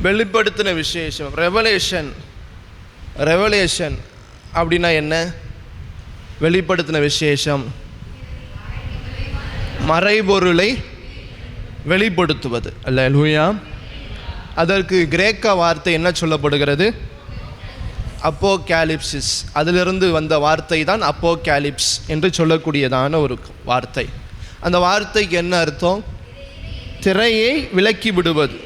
வெளிப்படுத்தின விசேஷம். ரெவலேஷன் அப்படின்னா என்ன? வெளிப்படுத்தின விசேஷம் மறைபொருளை வெளிப்படுத்துவது. அல்லேலூயா. அதற்கு கிரேக்க வார்த்தை என்ன சொல்லப்படுகிறது? அப்போகாலிப்சிஸ். அதிலிருந்து வந்த வார்த்தை தான் அப்போகாலிப்ஸ் என்று சொல்லக்கூடியதான ஒரு வார்த்தை. அந்த வார்த்தைக்கு என்ன அர்த்தம்? திரையை விலக்கி விடுவது.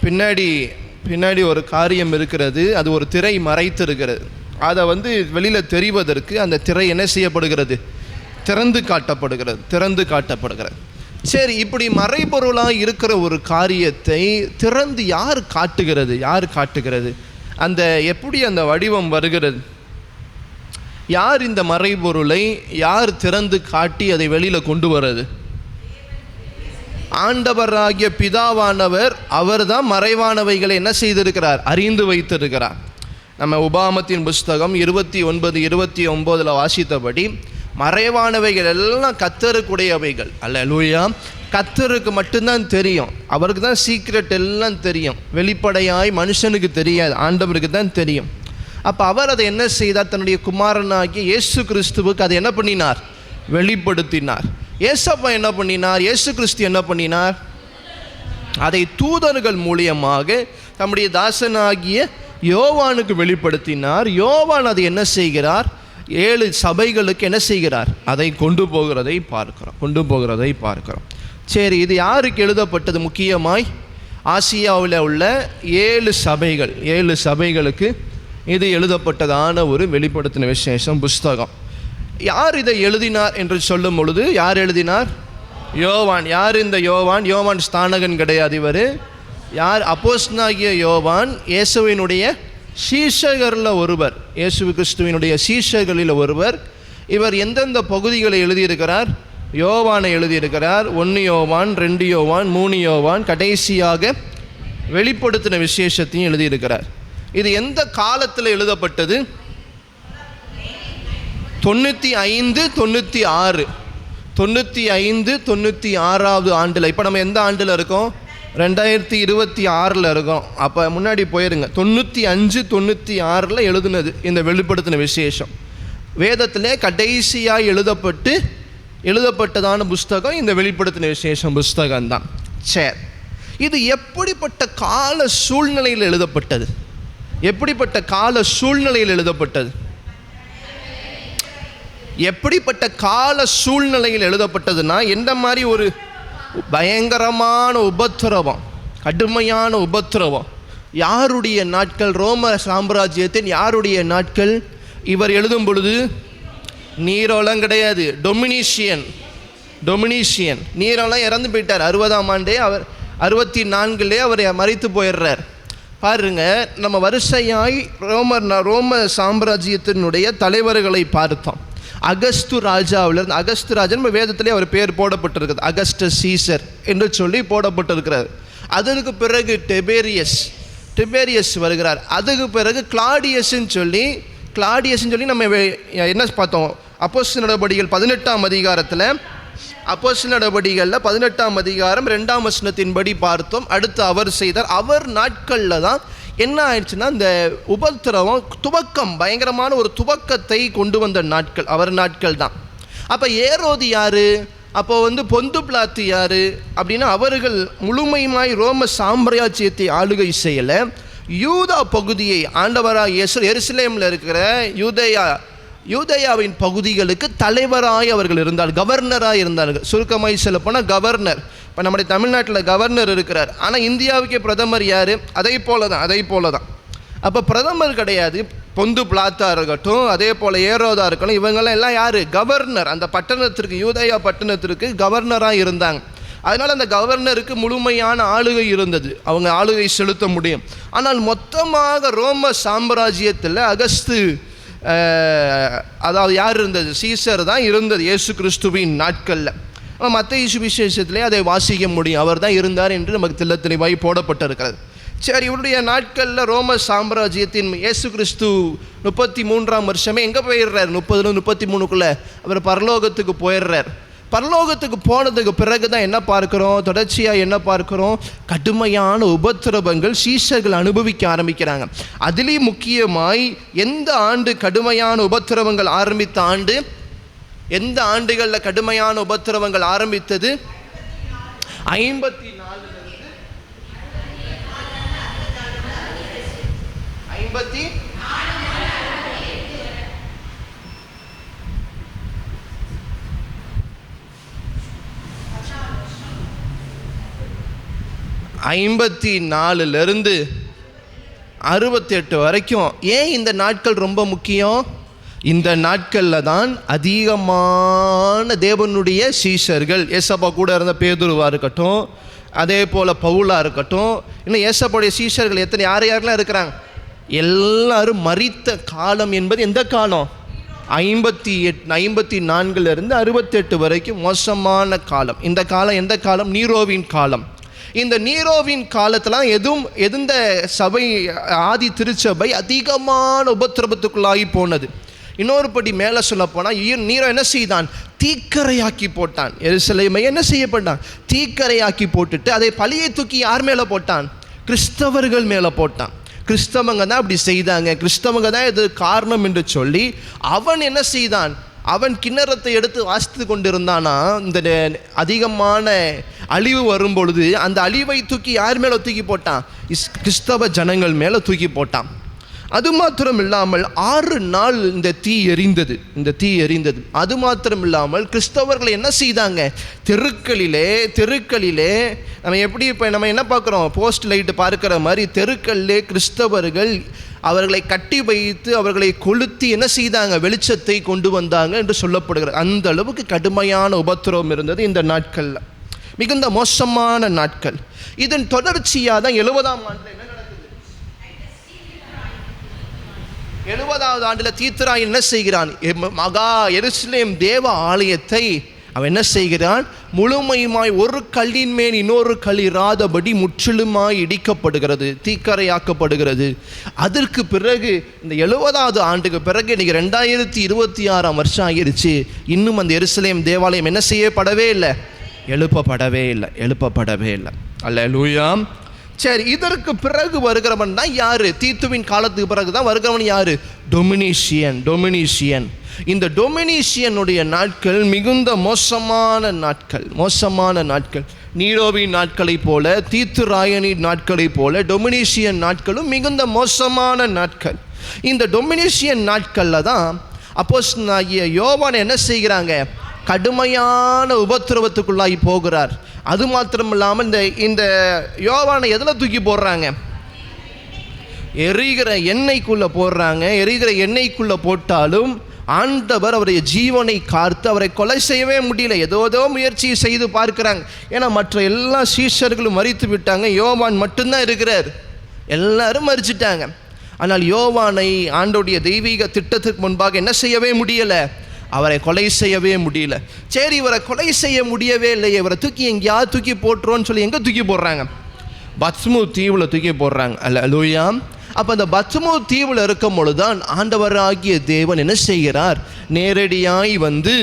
பின்னாடி ஒரு காரியம் இருக்கிறது, அது ஒரு திரை மறைத்திருக்கிறது. அதை வெளியில் தெரிவதற்கு அந்த திரை என்ன செய்யப்படுகிறது? திறந்து காட்டப்படுகிறது. சரி, இப்படி மறைபொருளாக இருக்கிற ஒரு காரியத்தை திறந்து யார் காட்டுகிறது? அந்த எப்படி அந்த வடிவம் வருகிறது? யார் இந்த மறைபொருளை திறந்து காட்டி அதை வெளியில் கொண்டு வர்றது? ஆண்டவராகிய பிதாவானவர். அவர் தான் மறைவானவைகளை என்ன செய்திருக்கிறார்? அறிந்து வைத்திருக்கிறார். நம்ம உபாகமத்தின் புஸ்தகம் 29:29 வாசித்தபடி மறைவானவைகள் எல்லாம் கர்த்தருக்குடையவைகள். அல்லேலூயா. கர்த்தருக்கு மட்டும்தான் தெரியும். அவருக்கு தான் சீக்ரெட் எல்லாம் தெரியும். வெளிப்படையாய் மனுஷனுக்கு தெரியாது, ஆண்டவருக்கு தான் தெரியும். அப்போ அவர் அதை என்ன செய்தார்? தன்னுடைய குமாரனாகிய இயேசு கிறிஸ்துவுக்கு அதை என்ன பண்ணினார்? வெளிப்படுத்தினார். ஏசப்பா என்ன பண்ணினார்? இயேசு கிறிஸ்து என்ன பண்ணினார்? அதை தூதர்கள் மூலியமாக தம்முடைய தாசனாகிய யோவானுக்கு வெளிப்படுத்தினார். யோவான் அதை என்ன செய்கிறார்? 7 சபைகளுக்கு என்ன செய்கிறார்? அதை கொண்டு போகிறதை பார்க்கிறோம். சரி, இது யாருக்கு எழுதப்பட்டது? முக்கியமாய் ஆசியாவில் உள்ள 7 சபைகளுக்கு இது எழுதப்பட்டதான ஒரு வெளிப்படுத்தின விசேஷம் புஸ்தகம். யார் இதை எழுதினார் என்று சொல்லும் பொழுது, யார் எழுதினார்? யோவான். யார் இந்த யோவான்? யோவான் ஸ்தானகன் கிடையாது. இவர் யார்? அப்போஸ்தலனாகிய யோவான் இயேசுவினுடைய சீஷர்களில் ஒருவர், இயேசு கிறிஸ்துவினுடைய சீஷர்களில் ஒருவர். இவர் எந்தெந்த பகுதிகளை எழுதியிருக்கிறார்? யோவானை எழுதியிருக்கிறார். 1 யோவான், 2 யோவான், 3 யோவான், கடைசியாக வெளிப்படுத்தின விசேஷத்தையும் எழுதியிருக்கிறார். இது எந்த காலத்தில் எழுதப்பட்டது? 95-96 ஆண்டில். இப்போ நம்ம எந்த ஆண்டில் இருக்கோம்? 2026 இருக்கோம். அப்போ முன்னாடி போயிருங்க. 95-96 எழுதுனது இந்த வெளிப்படுத்தின விசேஷம். வேதத்திலே கடைசியாக எழுதப்பட்டதான புஸ்தகம் இந்த வெளிப்படுத்தின விசேஷம் புஸ்தகம்தான். சரி, இது எப்படிப்பட்ட கால சூழ்நிலையில் எழுதப்பட்டது? எப்படிப்பட்ட கால சூழ்நிலையில் எழுதப்பட்டதுன்னா, எந்த மாதிரி ஒரு பயங்கரமான உபத்திரவம், கடுமையான உபத்திரவம். யாருடைய நாட்கள்? ரோம சாம்ராஜ்யத்தின் யாருடைய நாட்கள்? இவர் எழுதும் பொழுது நீரோலாம் கிடையாது, டொமினிஷியன். நீரோலாம் இறந்து போயிட்டார். 60ஆம் ஆண்டே அவர் 64 அவர் மரித்து போயிடுறார். பாருங்க, நம்ம வரிசையாய் ரோம சாம்ராஜ்யத்தினுடைய தலைவர்களை பார்த்தோம். அகஸ்து ராஜாவிலிருந்து, அகஸ்து ராஜா நம்ம வேதத்திலே அவர் பேர் போடப்பட்டிருக்குது, அகஸ்டஸ் சீசர் என்று சொல்லி போடப்பட்டிருக்கிறார். அதற்கு பிறகு டிபேரியஸ் வருகிறார். அதுக்கு பிறகு கிளாடியஸ்ன்னு சொல்லி நம்ம என்ன பார்த்தோம்? அப்போஸ்தலர் நடபடிகள் 18ஆம் அதிகாரத்தில், அப்போஸ்தலர் நடபடிகளில் 18ஆம் அதிகாரம் 2ஆம் வசனத்தின்படி பார்த்தோம். அடுத்து அவர் செய்தார். அவர் நாட்களில் தான் என்ன ஆயிடுச்சுன்னா, இந்த உபத்திரவம் துவக்கம், பயங்கரமான ஒரு துவக்கத்தை கொண்டு வந்த நாட்கள் அவர் நாட்கள் தான். அப்போ ஏரோது யார்? அப்போ பொந்து பிலாத்து யார் அப்படின்னா, அவர்கள் முழுமையுமாய் ரோம சாம்ராஜ்யத்தை ஆளுகை செய்யலை. யூதா பகுதியை ஆண்டவராக எருசலேமில் இருக்கிற யூதேயாவின் பகுதிகளுக்கு தலைவராய் அவர்கள் இருந்தார்கள், கவர்னராக இருந்தார்கள். சுருக்கமாய் சொல்லப்போனால் கவர்னர். இப்போ நம்முடைய தமிழ்நாட்டில் கவர்னர் இருக்கிறார், ஆனால் இந்தியாவுக்கே பிரதமர் யார்? அதை போல தான். அப்போ பிரதமர் கிடையாது. பொந்து பிளாத்தா இருக்கட்டும், அதே போல் ஏரோதா இருக்கட்டும், இவங்கெல்லாம் எல்லாம் யார்? கவர்னர். அந்த பட்டணத்திற்கு, யூதேயா பட்டணத்திற்கு கவர்னராக இருந்தாங்க. அதனால் அந்த கவர்னருக்கு முழுமையான ஆளுகை இருந்தது, அவங்க ஆளுகை செலுத்த முடியும். ஆனால் மொத்தமாக ரோம சாம்ராஜ்யத்தில் அதாவது யார் இருந்தது? சீசர் தான் இருந்தது இயேசு கிறிஸ்துவின் நாட்களில். மத்தேயு சுவிசேஷத்திலே அதை வாசிக்க முடியும். அவர் தான் இருந்தார் என்று நமக்கு தெளிவாய் போடப்பட்டிருக்கிறது. சரி, இவருடைய நாட்களில் ரோம சாம்ராஜ்யத்தின் இயேசு கிறிஸ்து 33ஆம் வருஷமே எங்கே போயிடுறார்? 30-33க்குள்ளே அவர் பரலோகத்துக்கு போயிடுறார். பரலோகத்துக்கு போனதுக்கு பிறகு தான் என்ன பார்க்கிறோம், தொடர்ச்சியாக என்ன பார்க்கிறோம், கடுமையான உபத்திரவங்கள் சீஷர்கள் அனுபவிக்க ஆரம்பிக்கிறாங்க. அதிலேயும் முக்கியமாய் எந்த ஆண்டு கடுமையான உபத்திரவங்கள் ஆரம்பித்த ஆண்டு, எந்த ஆண்டுகளில் கடுமையான உபத்திரவங்கள் ஆரம்பித்தது? 54 68 வரைக்கும். ஏன் இந்த நாட்கள் ரொம்ப முக்கியம்? இந்த நாட்களில் தான் அதிகமான தேவனுடைய சீஷர்கள், ஏசப்பா கூட இருந்த பேதுருவாக இருக்கட்டும், அதே போல் பவுலாக இருக்கட்டும், இன்னும் ஏசப்பாவுடைய சீஷர்கள் யாரெல்லாம் இருக்கிறாங்க, எல்லாரும் மரித்த காலம் என்பது எந்த காலம்? 54 68 வரைக்கும் மோசமான காலம். இந்த காலம் எந்த காலம்? நீரோவின் காலம். இந்த நீரோவின் காலத்தில் எந்த சபை, ஆதி திருச்சபை அதிகமான உபத்திரவத்துக்குள்ளாகி போனது. இன்னொரு படி மேலே சொல்ல போனால், நீரோ என்ன செய்தான்? தீக்கரையாக்கி போட்டான். எருசலேமை என்ன செய்யப்பட்டான்? தீக்கரையாக்கி போட்டுட்டு அதை பழியை தூக்கி யார் மேலே போட்டான்? கிறிஸ்தவர்கள் மேலே போட்டான். கிறிஸ்தவங்க தான் அப்படி செய்தாங்க, கிறிஸ்தவங்க தான் இது காரணம் என்று சொல்லி அவன் என்ன செய்தான்? அவன் கிண்ணறத்தை எடுத்து வாசித்து கொண்டிருந்தானா, இந்த அதிகமான அழிவு வரும்பொழுது அந்த அழிவை தூக்கி யார் மேலே தூக்கி போட்டான்? கிறிஸ்தவ ஜனங்கள் மேலே தூக்கி போட்டான். அது மாத்திரம் இல்லாமல் 6 நாள் இந்த தீ எரிந்தது. அது மாத்திரம் இல்லாமல் கிறிஸ்தவர்களை என்ன செய்தாங்க? தெருக்களிலே நம்ம எப்படி இப்போ நம்ம என்ன பார்க்குறோம், போஸ்ட் லைட்டு பார்க்குற மாதிரி தெருக்களிலே கிறிஸ்தவர்கள் அவர்களை கட்டி வைத்து அவர்களை கொளுத்தி என்ன செய்தாங்க? வெளிச்சத்தை கொண்டு வந்தாங்க என்று சொல்லப்படுகிறது. அந்த அளவுக்கு கடுமையான உபத்திரவம் இருந்தது இந்த நாட்களில், மிகுந்த மோசமான நாட்கள். இதன் தொடர்ச்சியாக தான் 70ஆம் ஆண்டில் என்ன நடக்குது? 70வது ஆண்டில் தீத்துராய் என்ன செய்கிறான்? மகா எருசலேம் தேவ ஆலயத்தை அவன் என்ன செய்கிறான்? முழுமையுமாய் ஒரு கல்லின் மேல் இன்னொரு கல் இராதபடி முற்றிலுமாய் இடிக்கப்படுகிறது, தீக்கரையாக்கப்படுகிறது. அதற்கு பிறகு இந்த 70வது ஆண்டுக்கு பிறகு இன்றைக்கி 2026ஆம் வருஷம் ஆகிருச்சு. இன்னும் அந்த எருசலேம் தேவாலயம் என்ன செய்யப்படவே இல்லை, எழுப்பப்படவே இல்லை. அல்லேலூயா. சரி, இதற்கு பிறகு வருகிறவன் தான் யாரு? தீத்துவின் காலத்துக்கு பிறகு தான் வருகிறவன் யாரு? டொமினிஷியன். இந்த டொமினிஷியனுடைய நாட்கள் மிகுந்த மோசமான நாட்கள். நீரோவின் நாட்களை போல, தீத்துராயனின் நாட்களை போல டொமினிஷியன் நாட்களும் மிகுந்த மோசமான நாட்கள். இந்த டொமினிஷியன் நாட்களில் தான் அப்போஸ்தலனாகிய யோவான் என்ன செய்கிறாங்க? கடுமையான உபத்திரவத்துக்குள்ளாகி போகிறார். அது மாத்திரம் இல்லாமல் இந்த யோவானை எதில் தூக்கி போடுறாங்க? எரிகிற எண்ணெய்க்குள்ளே போடுறாங்க. எரிகிற எண்ணெய்க்குள்ளே போட்டாலும் ஆண்டவர் அவருடைய ஜீவனை காத்து அவரை கொலை செய்யவே முடியல. ஏதோ முயற்சியை செய்து பார்க்குறாங்க. ஏன்னா மற்ற எல்லா சீஷர்களும் மரித்து விட்டாங்க, யோவான் மட்டும்தான் இருக்கிறார். எல்லாரும் மரிச்சிட்டாங்க. ஆனால் யோவானை ஆண்டோடைய தெய்வீக திட்டத்துக்கு முன்பாக என்ன செய்யவே முடியலை? அவரை கொலை செய்யவே முடியல. சரி, இவரை கொலை செய்ய முடியவே இல்லையே, இவரை தூக்கி எங்கேயாவது தூக்கி போட்டுருவோன்னு சொல்லி எங்கே தூக்கி போடுறாங்க? பத்மு தீவில் தூக்கி போடுறாங்க. அல்லேலூயா. அப்போ அந்த பத்மு தீவில் இருக்கும் பொழுதுதான் ஆண்டவராகிய தேவன் என்ன செய்கிறார்? நேரடியாய் வந்து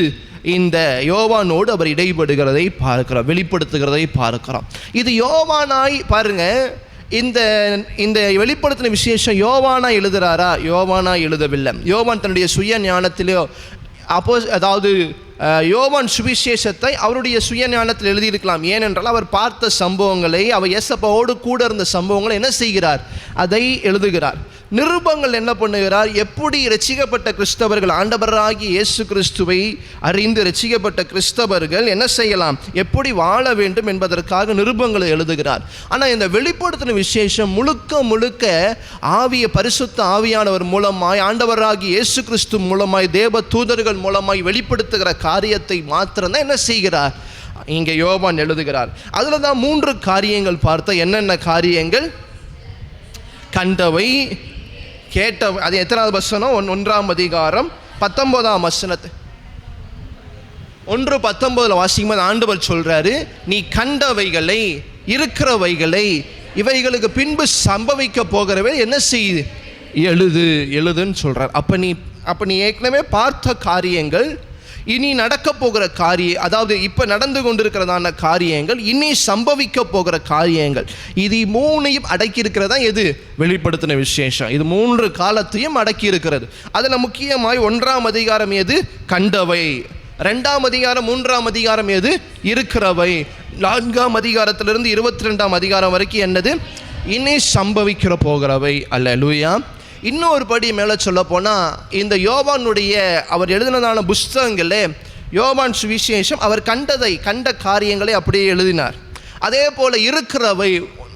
இந்த யோவானோடு அவர் இடைபடுகிறதை பார்க்கிறோம், வெளிப்படுத்துகிறதை பார்க்கிறோம். இது யோவானாய் பாருங்க. இந்த வெளிப்படுத்தின விசேஷம் யோவானா எழுதுறாரா? யோவானா எழுதவில்லை. யோவான் தன்னுடைய சுய ஞானத்திலேயோ அதாவது யோவான் சுவிசேஷத்தை அவருடைய சுய ஞானத்தில் எழுதியிருக்கலாம். ஏனென்றால் அவர் பார்த்த சம்பவங்களை, அவர் இயேசுவோடு கூட இருந்த சம்பவங்களை என்ன செய்கிறார்? அதை எழுதுகிறார். நிருபங்கள் என்ன பண்ணுகிறார்? எப்படி ரட்சிக்கப்பட்ட கிறிஸ்தவர்கள், ஆண்டவராகிய இயேசு கிறிஸ்துவை அறிந்து ரட்சிக்கப்பட்ட கிறிஸ்தவர்கள் என்ன செய்யலாம், எப்படி வாழ வேண்டும் என்பதற்காக நிருபங்களை எழுதுகிறார். ஆனால் இந்த வெளிப்படுத்தின விசேஷம் முழுக்க பரிசுத்த ஆவியானவர் மூலமாய், ஆண்டவராகிய இயேசு கிறிஸ்து மூலமாய், தேவ தூதர்கள் மூலமாய் வெளிப்படுத்துகிற காரியத்தை மாத்திரம்தான் என்ன செய்கிறார்? இங்கே யோவான் எழுதுகிறார். அதில் தான் 3 காரியங்கள் பார்த்த. என்னென்ன காரியங்கள்? கண்டவை, கேட்ட. அது எத்தனாவது வசனம்? 1ஆம் அதிகாரம் 19ஆம் வசனத்தை 1:19 வாசிக்கும்போது ஆண்டவர் சொல்றாரு, நீ கண்டவைகளை, இருக்கிறவைகளை, இவைகளுக்கு பின்பு சம்பவிக்க போகிறவை என்ன செய்யுது? எழுதுன்னு சொல்றார். அப்ப நீ ஏற்கனவே பார்த்த காரியங்கள், இனி நடக்க போகிற அதாவது இப்போ நடந்து கொண்டிருக்கிறதான காரியங்கள், இனி சம்பவிக்க போகிற காரியங்கள், இது 3ஐயும் அடக்கி இருக்கிறதா எது? வெளிப்படுத்தின விசேஷம். இது 3 காலத்தையும் அடக்கி இருக்கிறது. அதில் முக்கியமாய் 1ஆம் அதிகாரம் எது? கண்டவை. 2ஆம் அதிகாரம் 3ஆம் அதிகாரம் எது? இருக்கிறவை. 4ஆம் அதிகாரத்திலிருந்து 22ஆம் அதிகாரம் வரைக்கும் என்னது? இனி சம்பவிக்கிற போகிறவை. அல்லேலூயா. இன்னொரு படி மேலே சொல்ல போனால், இந்த யோவானுடைய அவர் எழுதினதான புஸ்தகங்களே, யோவான் சுவிசேஷம் அவர் கண்ட காரியங்களை அப்படியே எழுதினார். அதே போல் இருக்கிறவை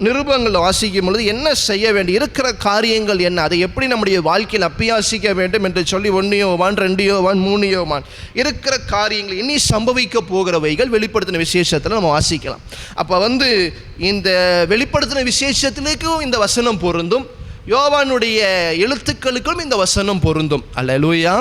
நிருபங்கள் வாசிக்கும் பொழுது என்ன செய்ய வேண்டும், இருக்கிற காரியங்கள் என்ன, அதை எப்படி நம்முடைய வாழ்க்கையில் அப்பியாசிக்க வேண்டும் என்று சொல்லி 1 யோவான் 2 யோவான் 3 யோவான் இருக்கிற காரியங்கள் இனி சம்பவிக்க போகிறவைகள் வெளிப்படுத்தின விசேஷத்தில் நம்ம வாசிக்கலாம். அப்போ இந்த வெளிப்படுத்தின விசேஷத்திலேக்கும் இந்த வசனம் பொருந்தும், யோவானுடைய எழுத்துக்களுக்கும் இந்த வசனம் பொருந்தும். அல்லேலூயா.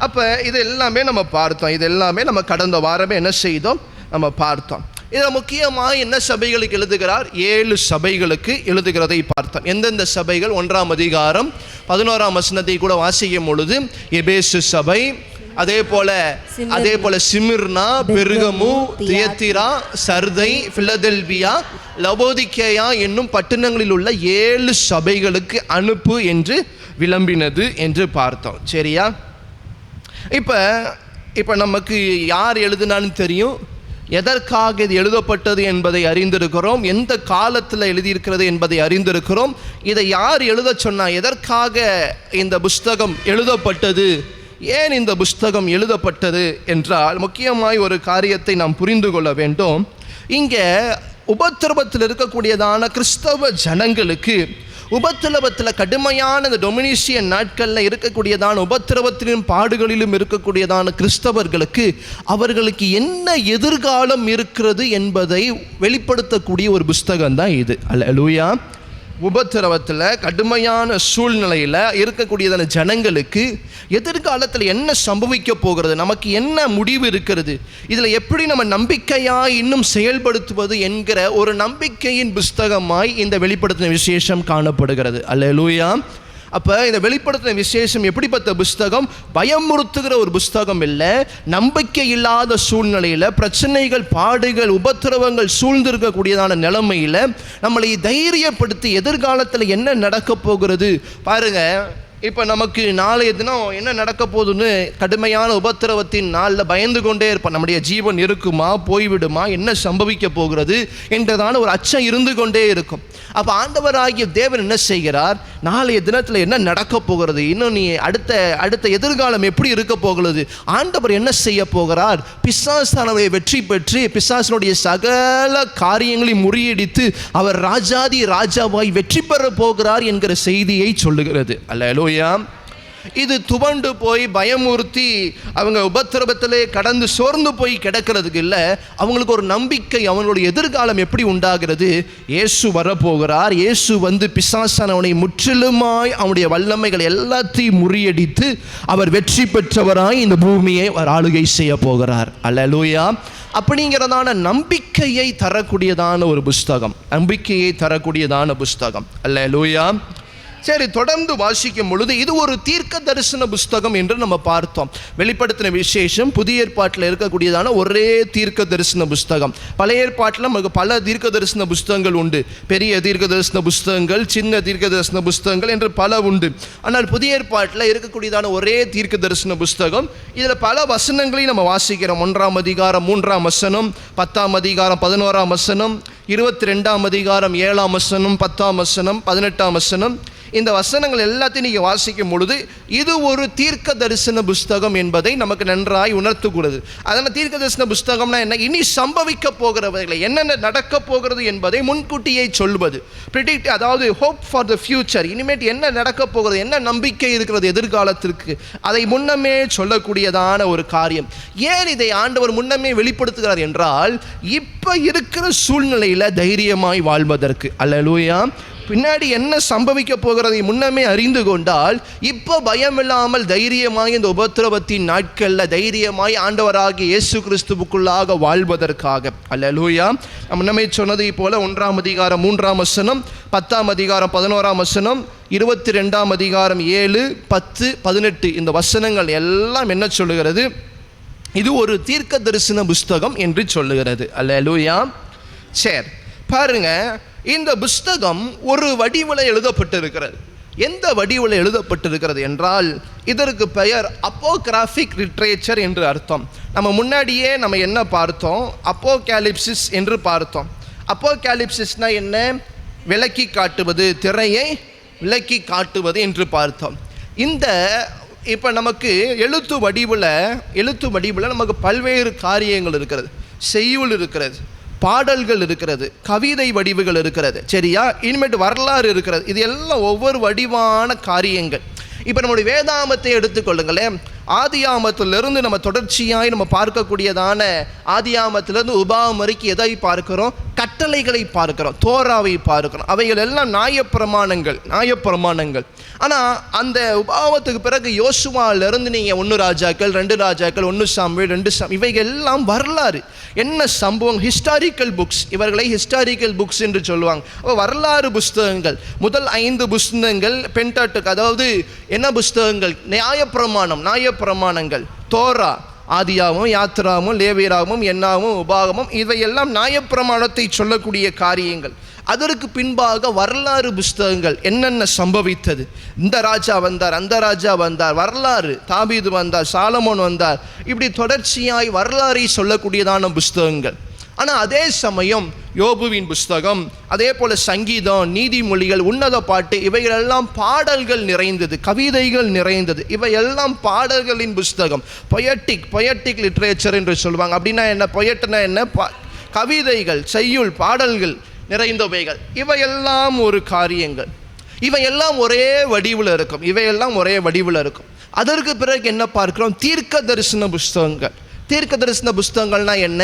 அப்போ இது எல்லாமே நம்ம பார்த்தோம். இது எல்லாமே நம்ம கடந்த வாரமே என்ன செய்தோம், நம்ம பார்த்தோம். இதில் முக்கியமாக என்ன சபைகளுக்கு எழுதுகிறார்? 7 சபைகளுக்கு எழுதுகிறதை பார்த்தோம். எந்தெந்த சபைகள்? 1ஆம் அதிகாரம் 11ஆம் வசனத்தை கூட வாசிக்கும் பொழுது எபேசு சபை, அதே போல சிமிர்னா, பெர்கமு, தியத்திரா, சர்தை, பிலதெல்பியா, லவோதிக்கேயா என்னும் பட்டணங்களில் உள்ள 7 சபைகளுக்கு அனுப்பு என்று விளம்பினது என்று பார்த்தோம். சரியா? இப்போ நமக்கு யார் எழுதினான்னு தெரியும், எதற்காக இது எழுதப்பட்டது என்பதை அறிந்திருக்கிறோம், எந்த காலத்தில் எழுதியிருக்கிறது என்பதை அறிந்திருக்கிறோம். இதை யார் எழுத சொன்னால், எதற்காக இந்த புஸ்தகம் எழுதப்பட்டது, ஏன் இந்த புஸ்தகம் எழுதப்பட்டது என்றால், முக்கியமாய் ஒரு காரியத்தை நாம் புரிந்து கொள்ள வேண்டும். இங்கே உபத்திரவத்தில் இருக்கக்கூடியதான கிறிஸ்தவ ஜனங்களுக்கு, உபத்திரவத்தில் கடுமையான இந்த டொமினிஷியன் நாட்களில் இருக்கக்கூடியதான உபத்திரவத்திலும் பாடுகளிலும் இருக்கக்கூடியதான கிறிஸ்தவர்களுக்கு அவர்களுக்கு என்ன எதிர்காலம் இருக்கிறது என்பதை வெளிப்படுத்தக்கூடிய ஒரு புஸ்தகம் தான் இது. அல்லேலூயா. உபத்திரவத்தில் கடுமையான சூழ்நிலையில் இருக்கக்கூடியதான ஜனங்களுக்கு எதிர்காலத்தில் என்ன சம்பவிக்க போகிறது, நமக்கு என்ன முடிவு இருக்கிறது, இதில் எப்படி நம்ம நம்பிக்கையாய் இன்னும் செயல்படுத்துவது என்கிற ஒரு நம்பிக்கையின் புஸ்தகமாய் இந்த வெளிப்படுத்தின விசேஷம் காணப்படுகிறது. அல்லேலூயா. அப்போ இந்த வெளிப்படுத்தின விசேஷம் எப்படிப்பட்ட புஸ்தகம்? பயமுறுத்துகிற ஒரு புஸ்தகம் இல்லை. நம்பிக்கை இல்லாத சூழ்நிலையில், பிரச்சனைகள், பாடுகள், உபத்திரவங்கள் சூழ்ந்திருக்கக்கூடியதான நிலைமையில் நம்மளை தைரியப்படுத்தி எதிர்காலத்தில் என்ன நடக்க போகிறது பாருங்கள். இப்போ நமக்கு நாளைய தினம் என்ன நடக்க போகுதுன்னு கடுமையான உபத்திரவத்தின் நாளில் பயந்து கொண்டே இருப்போம். நம்முடைய ஜீவன் இருக்குமா, போய்விடுமா, என்ன சம்பவிக்க போகிறது என்றதான ஒரு அச்சம் இருந்து கொண்டே இருக்கும். அப்போ ஆண்டவராகிய தேவன் என்ன செய்கிறார்? நாளைய தினத்தில் என்ன நடக்க போகிறது, இன்னும் நீ அடுத்த எதிர்காலம் எப்படி இருக்க போகிறது, ஆண்டவர் என்ன செய்ய போகிறார், பிசாசானவரை வெற்றி பெற்று பிசாசனுடைய சகல காரியங்களையும் முறியடித்து அவர் ராஜாதி ராஜாவாய் வெற்றி பெற போகிறார் என்கிற செய்தியை சொல்லுகிறது. அல்லேலூயா. இது துவண்டு போய் பயமுறுத்தி அவங்க உபத்திரவத்திலே கடந்து சோர்ந்து போய் கிடக்கிறதுக்கு இல்லை, அவங்களுக்கு ஒரு நம்பிக்கை, அவங்களுடைய எதிர்காலம் எப்படி உண்டாகிறது. இயேசு வரப்போகிறார். இயேசு பிசாசானவனை முற்றிலுமாய் அவனுடைய வல்லமைகள் எல்லாத்தையும் முறியடித்து அவர் வெற்றி பெற்றவராய் இந்த பூமியை அவர் ஆளுகை செய்ய போகிறார். அல்லேலூயா. அப்படிங்கிறதான நம்பிக்கையை தரக்கூடியதான ஒரு புஸ்தகம், நம்பிக்கையை தரக்கூடியதான புஸ்தகம். அல்லேலூயா. சரி, தொடர்ந்து வாசிக்கும் பொழுது இது ஒரு தீர்க்க தரிசன புஸ்தகம் என்று நம்ம பார்த்தோம். வெளிப்படுத்தின விசேஷம் புதிய ஏற்பாட்டில் இருக்கக்கூடியதான ஒரே தீர்க்க தரிசன புஸ்தகம். பழைய ஏற்பாட்டில் நமக்கு பல தீர்க்க தரிசன புஸ்தகங்கள் உண்டு. பெரிய தீர்க்க தரிசன புஸ்தகங்கள், சின்ன தீர்க்க தரிசன புஸ்தகங்கள் என்று பல உண்டு. ஆனால் புதிய ஏற்பாட்டில் இருக்கக்கூடியதான ஒரே தீர்க்க தரிசன புஸ்தகம். இதில் பல வசனங்களையும் நம்ம வாசிக்கிறோம். 1ஆம் அதிகாரம் 3ஆம் வசனம், 10ஆம் அதிகாரம் 11ஆம் வசனம், 22ஆம் அதிகாரம் 7ஆம் வசனம், 10ஆம் வசனம், 18ஆம் வசனம். இந்த வசனங்கள் எல்லாத்தையும் நீங்கள் வாசிக்கும் பொழுது இது ஒரு தீர்க்க தரிசன புஸ்தகம் என்பதை நமக்கு நன்றாய் உணர்த்துகிறது. அதனால் தீர்க்க தரிசன புஸ்தகம்னா என்ன? இனி சம்பவிக்க போகிறவர்களை என்னென்ன நடக்க போகிறது என்பதை முன்கூட்டியே சொல்வது. ப்ரிடிக்ட், அதாவது ஹோப் ஃபார் த ஃபியூச்சர். இனிமேட் என்ன நடக்க போகிறது, என்ன நம்பிக்கை இருக்கிறது எதிர்காலத்திற்கு, அதை முன்னமே சொல்லக்கூடியதான ஒரு காரியம். ஏன் இதை ஆண்டவர் முன்னமே வெளிப்படுத்துகிறார் என்றால், இப்போ இருக்கிற சூழ்நிலையில் தைரியமாய் வாழ்வதற்கு. அல்லேலூயா. பின்னாடி என்ன சம்பவிக்க போகிறதை முன்னமே அறிந்து கொண்டால் இப்போ பயமில்லாமல் தைரியமாய் இந்த உபத்திரவத்தின் நாட்களில் தைரியமாய் ஆண்டவராகிய இயேசு கிறிஸ்துவுக்குள்ளாக வாழ்வதற்காக. அல்லேலூயா. முன்னமே சொன்னதை போல 1ஆம் அதிகாரம் 3ஆம் வசனம், 10ஆம் அதிகாரம் 11ஆம் வசனம், 22ஆம் அதிகாரம் 7, 10, 18 இந்த வசனங்கள் எல்லாம் என்ன சொல்லுகிறது? இது ஒரு தீர்க்க தரிசன புஸ்தகம் என்று சொல்லுகிறது. அல்லேலூயா. சரி, பாருங்க, இந்த புஸ்தகம் ஒரு வடிவில் எழுதப்பட்டிருக்கிறது. எந்த வடிவில் எழுதப்பட்டிருக்கிறது என்றால் இதற்கு பெயர் அப்போகிராஃபிக் லிட்ரேச்சர் என்று அர்த்தம். நம்ம முன்னாடியே நம்ம என்ன பார்த்தோம்? அப்போகாலிப்சிஸ் என்று பார்த்தோம். அப்போகாலிப்சிஸ்னா என்ன? விளக்கி காட்டுவது, திரையை விளக்கி காட்டுவது என்று பார்த்தோம். இந்த இப்போ நமக்கு எழுத்து வடிவில் நமக்கு பல்வேறு காரியங்கள் இருக்கிறது. செய்யுள் இருக்கிறது, பாடல்கள் இருக்கிறது, கவிதை வடிவுகள் இருக்கிறது. சரியா? இனிமேட்டு வரலாறு இருக்கிறது. இது எல்லாம் ஒவ்வொரு வடிவான காரியங்கள். இப்போ நம்முடைய வேதாமத்தை எடுத்துக்கொள்ளுங்களேன். ஆதியாமத்திலிருந்து நம்ம தொடர்ச்சியாய் நம்ம பார்க்கக்கூடியதான ஆதியாமத்திலிருந்து உபாகமம் வரைக்கும் எதை பார்க்கிறோம்? கட்டளைகளை பார்க்கிறோம், தோராவை பார்க்கிறோம். அவைகள் எல்லாம் நியாயப்பிரமாணங்கள். ஆனால் அந்த உபாகமத்துக்கு பிறகு யோசுவாவிலிருந்து நீங்கள் 1 ராஜாக்கள், 2 ராஜாக்கள், 1 சாமுவேல், 2 சாமுவேல், இவைகள் எல்லாம் வரலாறு. என்ன சம்பவம்? Historical books. இவர்களை ஹிஸ்டாரிக்கல் புக்ஸ் என்று சொல்லுவாங்க. அப்போ வரலாறு புஸ்தகங்கள். முதல் 5 புஸ்தகங்கள் பென்டாட்டுக், அதாவது என்ன புஸ்தகங்கள்? நியாயப்பிரமாணங்கள். தோரா, ஆதியாகமம், யாத்திராகமம், லேவியராகமம், என்னாகமம், உபாகமம், இவையெல்லாம் நியாயப்பிரமாணத்தை சொல்லக்கூடிய காரியங்கள். அதற்கு பின்பாக வரலாறு புஸ்தகங்கள். என்னென்ன சம்பவித்தது? இந்த ராஜா வந்தார், அந்த ராஜா வந்தார், வரலாறு, தாவீது வந்தார், சாலமோன் வந்தார், இப்படி தொடர்ச்சியாய் வரலாறை சொல்லக்கூடியதான புஸ்தகங்கள். ஆனால் அதே சமயம் யோபுவின் புஸ்தகம், அதே போல் சங்கீதம், நீதிமொழிகள், உன்னத பாட்டு, இவைகளெல்லாம் பாடல்கள் நிறைந்தது, கவிதைகள் நிறைந்தது. இவையெல்லாம் பாடல்களின் புஸ்தகம். பொயட்டிக் லிட்ரேச்சர் என்று சொல்லுவாங்க. அப்படின்னா என்ன? பொயட்னா என்ன? கவிதைகள், செய்யுள், பாடல்கள் நிறைந்தவைகள். இவையெல்லாம் ஒரு காரியங்கள். இவையெல்லாம் ஒரே வடிவில் இருக்கும். அதற்கு பிறகு என்ன பார்க்கிறோம்? தீர்க்க தரிசன புஸ்தகங்கள். தீர்க்க தரிசன புஸ்தகங்கள்னா என்ன?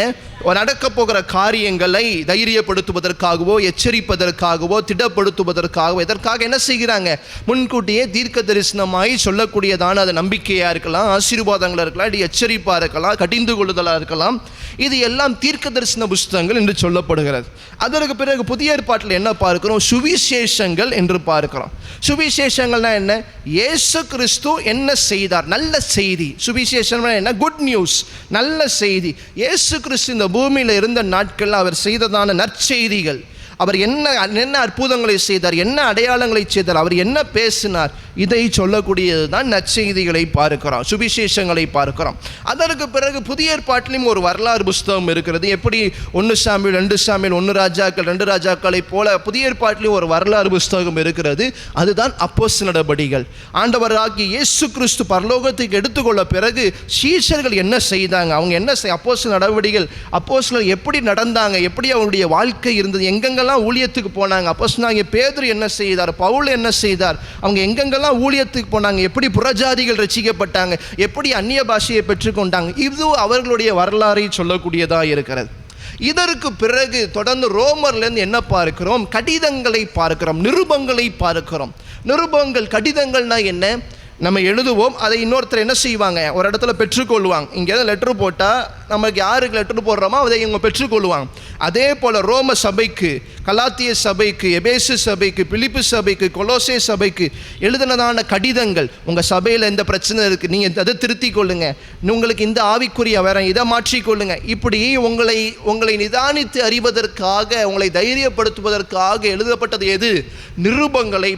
நடக்க போகிற காரியங்களை தைரியப்படுத்துவதற்காகவோ, எச்சரிப்பதற்காகவோ, திடப்படுத்துவதற்காகவோ, இதற்காக என்ன செய்கிறாங்க? முன்கூட்டியே தீர்க்க தரிசனமாய் சொல்லக்கூடியதான அது நம்பிக்கையாக இருக்கலாம், ஆசீர்வாதங்களாக இருக்கலாம், இது எச்சரிப்பாக இருக்கலாம், கடிந்து கொள்ளுதலாக இருக்கலாம். இது எல்லாம் தீர்க்க தரிசன புஸ்தகங்கள் என்று சொல்லப்படுகிறது. அதற்கு பிறகு புதிய ஏற்பாட்டில் என்ன பார்க்கிறோம்? சுவிசேஷங்கள் என்று பார்க்கிறோம். சுவிசேஷங்கள்னா என்ன? இயேசு கிறிஸ்து என்ன செய்தார்? நல்ல செய்தி. சுவிசேஷம் என்ன? குட் நியூஸ், நல்ல செய்தி. இயேசு கிறிஸ்து இந்த பூமியில் இருந்த நாட்களில் அவர் செய்ததான நற்செய்திகள். அவர் என்ன அற்புதங்களை செய்தார், என்ன அடையாளங்களை செய்தார், அவர் என்ன பேசினார், இதை சொல்லக்கூடியது தான் நற்செய்திகளை பார்க்கிறோம், சுவிசேஷங்களை பார்க்கிறோம். அதற்கு பிறகு புதிய ஏற்பாட்டிலும் ஒரு வரலாறு புஸ்தகம் இருக்கிறது. எப்படி 1 சாமுவேல், 2 சாமுவேல், 1 ராஜாக்கள், 2 ராஜாக்களை போல புதிய ஏற்பாட்டிலும் ஒரு வரலாறு புஸ்தகம் இருக்கிறது. அதுதான் அப்போஸ்தலர் நடபடிகள். ஆண்டவராகிய இயேசு கிறிஸ்து பரலோகத்துக்கு எடுத்துக்கொள்ள பிறகு சீஷர்கள் என்ன செய்தாங்க, அவங்க என்ன அப்போஸ்தலர் நடவடிக்கைகள், அப்போஸ்தலர் எப்படி நடந்தாங்க, எப்படி அவங்களுடைய வாழ்க்கை இருந்தது, எங்கெங்கெல்லாம் ஊழியத்துக்கு போனாங்க, அப்போஸ்தலனாகிய பேதுரு என்ன செய்தார், பவுல் என்ன செய்தார், அவங்க எங்கெங்கெல்லாம் ஊழியத்துக்கு போனாங்க, எப்படி புறஜாதிகள் ரட்சிக்கப்பட்டாங்க, எப்படி அந்நிய பாஷையை பெற்றுக்கொண்டாங்க, இது அவர்களுடைய வரலாறை சொல்லக்கூடியதாக இருக்கிறது. இதற்கு பிறகு தொடர்ந்து ரோமர்லேருந்து என்ன பார்க்கிறோம்? கடிதங்களை பார்க்கிறோம், நிருபங்களை பார்க்கிறோம். நிருபங்கள், கடிதங்கள்னா என்ன? நம்ம எழுதுவோம், அதை இன்னொருத்தர் என்ன செய்வாங்க? ஒரு இடத்துல பெற்றுக்கொள்வாங்க. இங்கே லெட்ரு போட்டால் நமக்கு யாருக்கு லெட்ரு போடுறோமோ அதை இவங்க பெற்றுக்கொள்வாங்க. அதே போல் ரோம சபைக்கு, கலாத்திய சபைக்கு, எபேசு சபைக்கு, பிலிப்பு சபைக்கு, கொலோசே சபைக்கு எழுதினதான கடிதங்கள். உங்கள் சபையில் இந்த பிரச்சனை இருக்குது, நீங்கள் அதை திருத்திக் கொள்ளுங்க, உங்களுக்கு இந்த ஆவிக்குரிய வேற இதை மாற்றிக்கொள்ளுங்க. இப்படி உங்களை நிதானித்து அறிவதற்காக, உங்களை தைரியப்படுத்துவதற்காக எழுதப்பட்டது எது? நிருபங்களை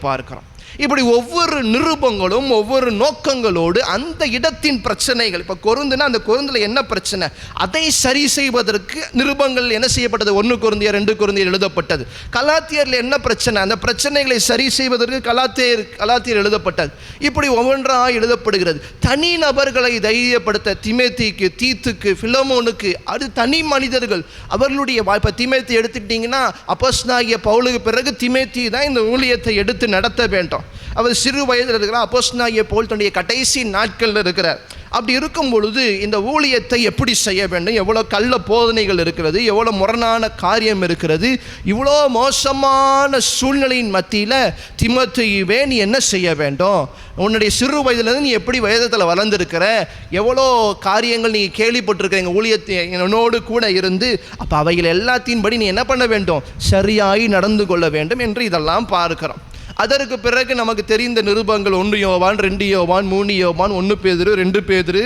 பார்க்கிறோம். இப்படி ஒவ்வொரு நிருபங்களும் ஒவ்வொரு நோக்கங்களோடு அந்த இடத்தின் பிரச்சனைகள். இப்போ கொரிந்துனா அந்த கொரிந்தில் என்ன பிரச்சனை, அதை சரி செய்வதற்கு நிருபங்கள் என்ன செய்யப்பட்டது? 1 கொரிந்தியர், 2 கொரிந்தியர் எழுதப்பட்டது. கலாத்தியரில் என்ன பிரச்சனை, அந்த பிரச்சனைகளை சரி செய்வதற்கு கலாத்தியர் எழுதப்பட்டது. இப்படி ஒவ்வொன்றாக எழுதப்படுகிறது. தனி நபர்களை தைரியப்படுத்த திமோத்தேயுக்கு, தீத்துக்கு, பிலமோனுக்கு, அது தனி மனிதர்கள் அவர்களுடைய வாய்ப்பை. திமோத்தேயு எடுத்துக்கிட்டிங்கன்னா அப்போஸ்தலனாகிய பவுலுக்கு பிறகு திமோத்தேயு தான் இந்த ஊழியத்தை எடுத்து நடத்த வேண்டும். அவர் சிறு வயதில் இருக்கிறார், அப்போஸ்தலனாகிய பவுல் தன்னுடைய கடைசி நாட்களில் இருக்கிறார். அப்படி இருக்கும் பொழுது இந்த ஊழியத்தை எப்படி செய்ய வேண்டும், எவ்வளோ கள்ள போதனைகள் இருக்கிறது, எவ்வளோ முரணான காரியம் இருக்கிறது, இவ்வளோ மோசமான சூழ்நிலையின் மத்தியில் திமோத்தேயுவே நீ என்ன செய்ய வேண்டும், உன்னுடைய சிறு வயதிலேருந்து நீ எப்படி வேதத்தில் வளர்ந்துருக்கிற, எவ்வளோ காரியங்கள் நீ கேள்விப்பட்டிருக்கிற, எங்கள் ஊழியத்தை என்னோடு கூட இருந்து, அப்போ அவைகள் எல்லாத்தையும் நீ என்ன பண்ண வேண்டும், சரியாய் நடந்து கொள்ள வேண்டும் என்று இதெல்லாம் பார்க்கிறோம். அதற்கு பிறகு நமக்கு தெரிந்த நிருபங்கள் 1 யோவான், 2 யோவான், 3 யோவான், 1 பேதுரு, 2 பேதுரு,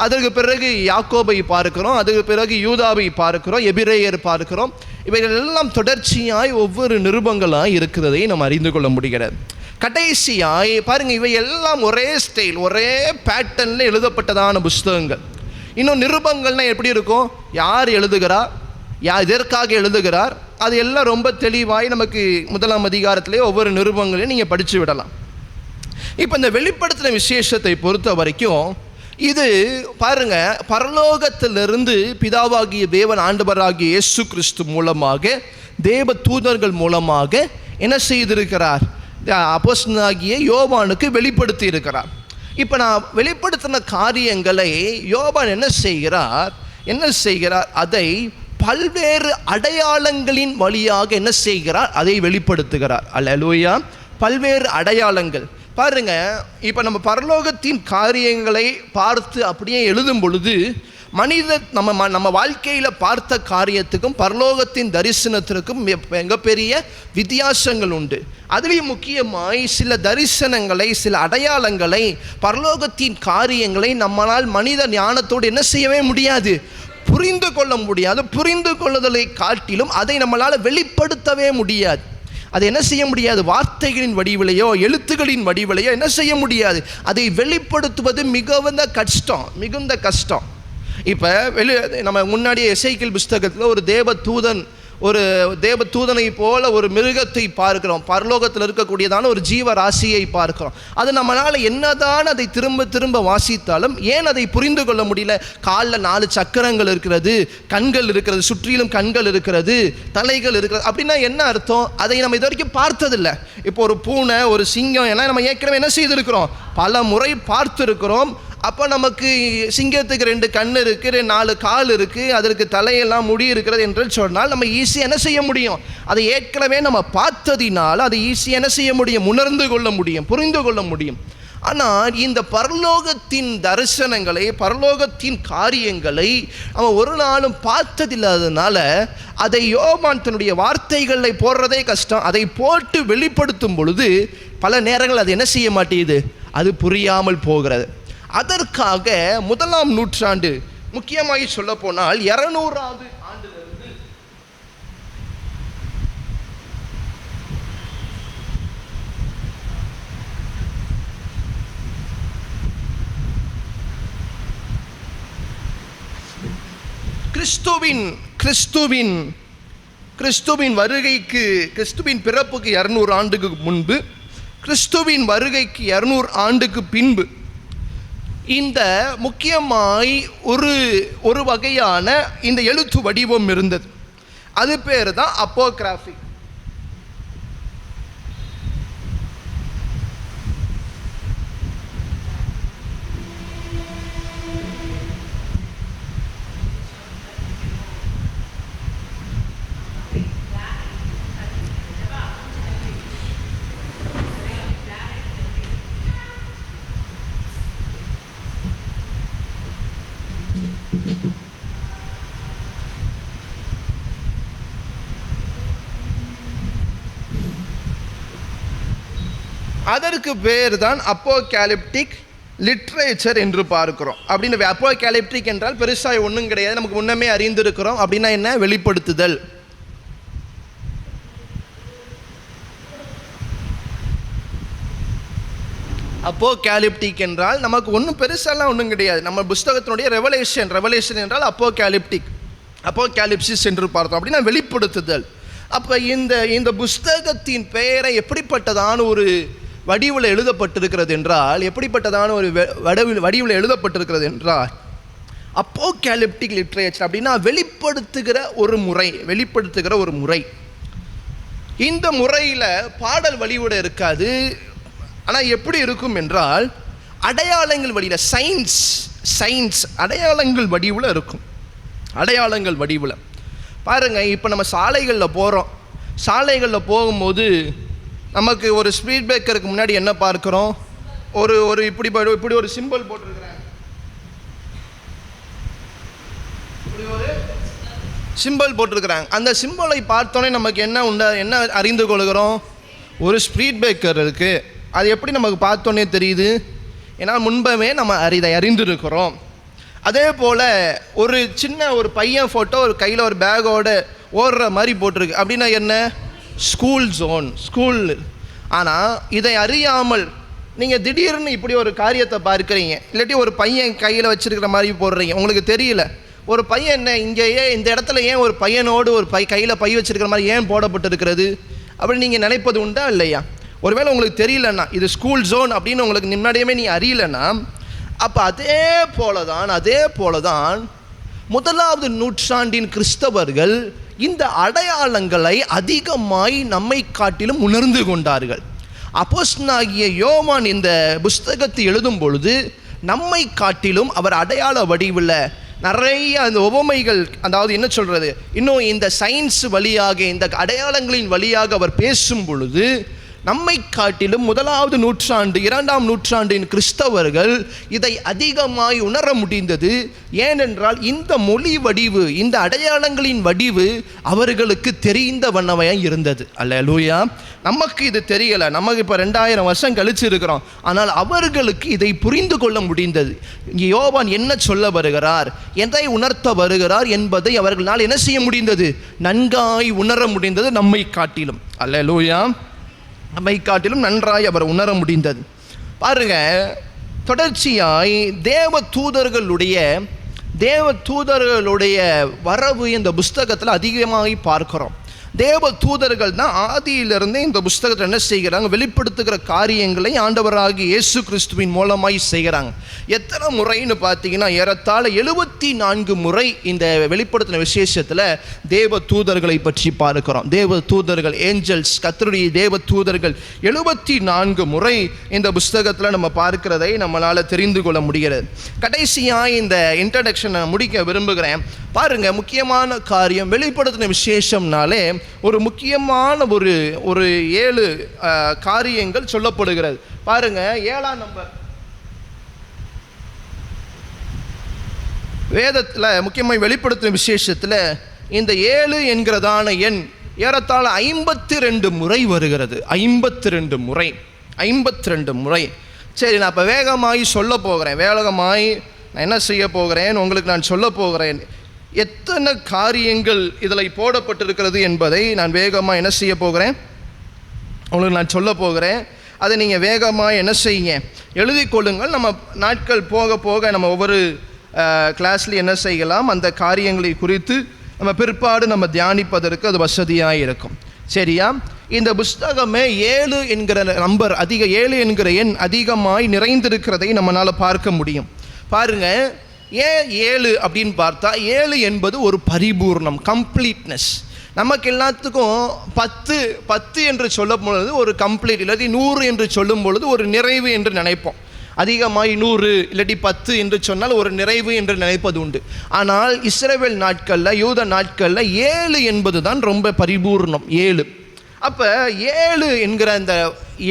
அதற்கு பிறகு யாக்கோபை பார்க்கிறோம், அதுக்கு பிறகு யூதாவை பார்க்கிறோம், எபிரேயர் பார்க்கிறோம். இவைகள் எல்லாம் தொடர்ச்சியாய் ஒவ்வொரு நிருபங்களாய் இருக்கிறதை நம்ம அறிந்து கொள்ள முடிகிறது. கடைசியாய் பாருங்க, இவை எல்லாம் ஒரே ஸ்டைல், ஒரே பேட்டர்னில் எழுதப்பட்டதான புஸ்தகங்கள். இன்னும் நிருபங்கள்னால் எப்படி இருக்கும், யார் எழுதுகிறார், எதற்காக எழுதுகிறார், அது எல்லாம் ரொம்ப தெளிவாய் நமக்கு 1ஆம் அதிகாரத்திலே ஒவ்வொரு நிருபங்களையும் நீங்கள் படித்து விடலாம். இப்போ இந்த வெளிப்படுத்தின விசேஷத்தை பொறுத்த வரைக்கும் இது பாருங்க, பரலோகத்திலிருந்து பிதாவாகிய தேவன் ஆண்டவராகிய இயேசு கிறிஸ்து மூலமாக தேவ தூதர்கள் மூலமாக என்ன செய்திருக்கிறார், அப்போஸ்தலனாகிய யோவானுக்கு வெளிப்படுத்தி இருக்கிறார். இப்போ நான் வெளிப்படுத்தின காரியங்களை யோவான் என்ன செய்கிறார், அதை பல்வேறு அடையாளங்களின் வழியாக என்ன செய்கிறார், அதை வெளிப்படுத்துகிறார். அல்லேலூயா. பல்வேறு அடையாளங்கள் பாருங்க. இப்போ நம்ம பரலோகத்தின் காரியங்களை பார்த்து அப்படியே எழுதும் பொழுது நம்ம வாழ்க்கையில் பார்த்த காரியத்துக்கும் பரலோகத்தின் தரிசனத்திற்கும் மிகப்பெரிய வித்தியாசங்கள் உண்டு. அதுலேயும் முக்கியமாய் சில தரிசனங்களை, சில அடையாளங்களை, பரலோகத்தின் காரியங்களை நம்மளால் மனித ஞானத்தோடு என்ன செய்யவே முடியாது, புரிந்து கொள்ள முடியாது. புரிந்து கொள்ளுதலை காட்டிலும் அதை நம்மளால் வெளிப்படுத்தவே முடியாது. அதை என்ன செய்ய முடியாது, வார்த்தைகளின் வடிவிலையோ எழுத்துக்களின் வடிவிலையோ என்ன செய்ய முடியாது. அதை வெளிப்படுத்துவது மிகுந்த கஷ்டம். இப்போ நம்ம முன்னாடியே எசேக்கியேல் புஸ்தகத்தில் ஒரு தேவதூதனை போல ஒரு மிருகத்தை பார்க்கிறோம். பரலோகத்தில் இருக்கக்கூடியதான ஒரு ஜீவ ராசியை பார்க்கிறோம். அது நம்மளால் என்னதான் அதை திரும்ப திரும்ப வாசித்தாலும் ஏன் அதை புரிந்து கொள்ள முடியல. காலில் 4 சக்கரங்கள் இருக்கிறது, கண்கள் இருக்கிறது, சுற்றிலும் கண்கள் இருக்கிறது, தலைகள் இருக்கிறது. அப்படின்னா என்ன அர்த்தம், அதை நம்ம இது வரைக்கும் பார்த்ததில்லை. இப்போ ஒரு பூனை, ஒரு சிங்கம் எல்லாம் நம்ம ஏற்கனவே என்ன செய்திருக்கிறோம், பல முறை பார்த்துருக்கிறோம். அப்போ நமக்கு சிங்கத்துக்கு 2 கண் இருக்குது, 4 கால் இருக்குது, அதற்கு தலையெல்லாம் முடி இருக்கிறது என்று சொன்னால் நம்ம ஈஸியாக என்ன செய்ய முடியும், அதை ஏற்கனவே நம்ம பார்த்ததினால் அதை ஈஸியாக என்ன செய்ய முடியும், உணர்ந்து கொள்ள முடியும், புரிந்து கொள்ள முடியும். ஆனால் இந்த பரலோகத்தின் தரிசனங்களை, பரலோகத்தின் காரியங்களை அவன் ஒரு நாளும் பார்த்ததில்லாததுனால அதை யோவான் தன்னுடைய வார்த்தைகளை போடுறதே கஷ்டம். அதை போட்டு வெளிப்படுத்தும் பொழுது பல நேரங்கள் அது என்ன செய்ய மாட்டேங்குது, அது புரியாமல் போகிறது. அதற்காக 1ஆம் நூற்றாண்டு, முக்கியமாக சொல்ல போனால் 200வது ஆண்டிலிருந்து கிறிஸ்துவின் வருகைக்கு, கிறிஸ்துவின் பிறப்புக்கு 200 ஆண்டுக்கு முன்பு, கிறிஸ்துவின் வருகைக்கு 200 ஆண்டுக்கு பின்பு இந்த முக்கியமாய் ஒரு வகையான இந்த எழுத்து வடிவம் இருந்தது. அது பேர் தான் அப்போகிராஃபி. அதற்கு பேர் தான் அப்போகாலிப்டிக் லிட்ரேச்சர் என்று பார்க்கிறோம். அப்படின்னு அப்போகாலிப்டிக் என்றால் பெருசாக ஒன்றும் கிடையாது, நமக்கு முன்னமே அறிந்திருக்கிறோம். அப்படின்னா என்ன, வெளிப்படுத்துதல். அப்போகாலிப்டிக் என்றால் நமக்கு ஒன்றும் பெருசாலாம் ஒன்றும் கிடையாது. நம்ம புஸ்தகத்தினுடைய ரெவலேஷன் என்றால் அப்போகாலிப்சிஸ் என்று பார்த்தோம். அப்படின்னா வெளிப்படுத்துதல். அப்போ இந்த புஸ்தகத்தின் பெயரை எப்படிப்பட்டதான ஒரு வடிவில் எழுதப்பட்டிருக்கிறது என்றால், எழுதப்பட்டிருக்கிறது என்றால் அப்போகாலிப்டிக் லிட்ரேச்சர். அப்படின்னா வெளிப்படுத்துகிற ஒரு முறை. இந்த முறையில் பாடல் வழிவிட இருக்காது. ஆனால் எப்படி இருக்கும் என்றால் அடையாளங்கள் வழியில், சயின்ஸ் அடையாளங்கள் வடிவில் இருக்கும். அடையாளங்கள் வடிவில் பாருங்கள். இப்போ நம்ம சாலைகளில் போகும்போது நமக்கு ஒரு ஸ்பீட் பிரேக்கருக்கு முன்னாடி என்ன பார்க்குறோம், ஒரு இப்படி ஒரு சிம்பிள் போட்டிருக்கிறாங்க. அந்த சிம்பிளை பார்த்தோன்னே நமக்கு என்ன அறிந்து கொள்கிறோம், ஒரு ஸ்பீட் பிரேக்கர் இருக்குது. அது எப்படி நமக்கு பார்த்தோன்னே தெரியுது, ஏன்னா முன்பவே நம்ம அறிந்திருக்கிறோம். அதே போல் ஒரு சின்ன ஒரு பையன் ஃபோட்டோ ஒரு கையில் ஒரு பேக்கோடு ஓடுற மாதிரி போட்டிருக்கு. அப்படின்னா என்ன? School zone, school. ஆனால் இதை அறியாமல் நீங்கள் திடீர்னு இப்படி ஒரு காரியத்தை பார்க்குறீங்க, இல்லாட்டி ஒரு பையன் கையில் வச்சுருக்கிற மாதிரி போடுறீங்க, உங்களுக்கு தெரியல. ஒரு பையன் என்ன இங்கேயே இந்த இடத்துல ஏன் ஒரு பையனோடு ஒரு கையில் பை வச்சுருக்கிற மாதிரி ஏன் போடப்பட்டிருக்கிறது அப்படின்னு நீங்கள் நினைப்பது உண்டா இல்லையா? ஒருவேளை உங்களுக்கு தெரியலன்னா, இது ஸ்கூல் ஜோன் அப்படின்னு உங்களுக்கு முன்னாடியுமே நீ அறியலைன்னா, அப்போ அதே போல தான் முதலாவது நூற்றாண்டின் கிறிஸ்தவர்கள் இந்த அடையாளங்களை அதிகமாய் நம்மை காட்டிலும் உணர்ந்து கொண்டார்கள். அப்போஸ்தலனாகிய யோவான் இந்த புஸ்தகத்தை எழுதும் பொழுது நம்மை காட்டிலும் அவர் அடையாள வடிவில் நிறைய அந்த உவமைகள், அதாவது என்ன சொல்கிறது, இன்னும் இந்த சயின்ஸ் வழியாக இந்த அடையாளங்களின் வழியாக அவர் பேசும் பொழுது நம்மை காட்டிலும் முதலாவது நூற்றாண்டு 2ஆம் நூற்றாண்டின் கிறிஸ்தவர்கள் இதை அதிகமாய் உணர முடிந்தது. ஏனென்றால் இந்த மொழி வடிவு, இந்த அடையாளங்களின் வடிவு அவர்களுக்கு தெரிந்த வண்ணமையாக இருந்தது. அல்லேலூயா. நமக்கு இது தெரியலை, நமக்கு இப்போ 2000 வருஷம் கழிச்சு இருக்கிறோம். ஆனால் அவர்களுக்கு இதை புரிந்து கொள்ள முடிந்தது. இங்கே யோவான் என்ன சொல்ல வருகிறார், எதை உணர்த்த வருகிறார் என்பதை அவர்களால் என்ன செய்ய முடிந்தது? நன்காய் உணர முடிந்தது. நம்மை காட்டிலும், அல்லேலூயா, நம்மை காட்டிலும் நன்றாய் அவர் உணர முடிந்தது. பாருங்க, தொடர்ச்சியாய் தேவ தூதர்களுடைய வரவு இந்த புஸ்தகத்தில் அதிகமாகி பார்க்கிறோம். தேவ தூதர்கள் தான் ஆதியிலிருந்தே இந்த புஸ்தகத்தில் என்ன செய்கிறாங்க? வெளிப்படுத்துகிற காரியங்களை ஆண்டவராகிய இயேசு கிறிஸ்துவின் மூலமாய் செய்கிறாங்க. எத்தனை முறைன்னு பார்த்தீங்கன்னா ஏறத்தாழ 74 முறை இந்த வெளிப்படுத்தின விசேஷத்தில் தேவ தூதர்களை பற்றி பார்க்கிறோம். தேவ தூதர்கள், ஏஞ்சல்ஸ், கர்த்தருடைய தேவ தூதர்கள் 74 முறை இந்த புஸ்தகத்தில் நம்ம பார்க்கிறதை நம்மளால் தெரிந்து கொள்ள முடிகிறது. கடைசியாக இந்த இன்ட்ரடக்ஷனை முடிக்க விரும்புகிறேன். பாருங்க, முக்கியமான காரியம் வெளிப்படுத்தின விசேஷம்னாலே ஒரு முக்கியமான ஒரு 7 காரியங்கள் சொல்லப்படுகிறது. பாருங்க, 7ஆம் நம்பர் வேதத்தில் முக்கியமாக வெளிப்படுத்தின விசேஷத்தில் இந்த 7 என்கிறதான எண் ஏறத்தாழ 52 முறை வருகிறது. 52 முறை. சரி, நான் இப்போ வேகமாகி சொல்ல போகிறேன். நான் என்ன செய்ய போகிறேன் உங்களுக்கு நான் சொல்ல போகிறேன். எத்தனை காரியங்கள் இதில் போடப்பட்டிருக்கிறது என்பதை நான் வேகமாக என்ன செய்ய போகிறேன், உங்களுக்கு நான் சொல்ல போகிறேன். அதை நீங்கள் வேகமாக என்ன செய்யுங்க, எழுதி கொள்ளுங்கள். நம்ம நாட்கள் போக போக நம்ம ஒவ்வொரு கிளாஸ்லேயும் என்ன செய்யலாம், அந்த காரியங்களை குறித்து நம்ம பிற்பாடு நம்ம தியானிப்பதற்கு அது வசதியாக இருக்கும். சரியா? இந்த புஸ்தகமே 7 என்கிற நம்பர் 7 என்கிற எண் அதிகமாய் நிறைந்திருக்கிறதை நம்மளால் பார்க்க முடியும். பாருங்கள், ஏன் 7 அப்படின்னு பார்த்தா 7 என்பது ஒரு பரிபூர்ணம், கம்ப்ளீட்னஸ். நமக்கு எல்லாத்துக்கும் 10 என்று சொல்லும் பொழுது ஒரு கம்ப்ளீட், இல்லாட்டி 100 என்று சொல்லும் பொழுது ஒரு நிறைவு என்று நினைப்போம். அதிகமாய் 100 இல்லாட்டி 10 என்று சொன்னால் ஒரு நிறைவு என்று நினைப்பது உண்டு. ஆனால் இஸ்ரவேல் நாட்களில், யூத நாட்களில் 7 என்பது தான் ரொம்ப பரிபூர்ணம். 7. அப்போ 7 என்கிற அந்த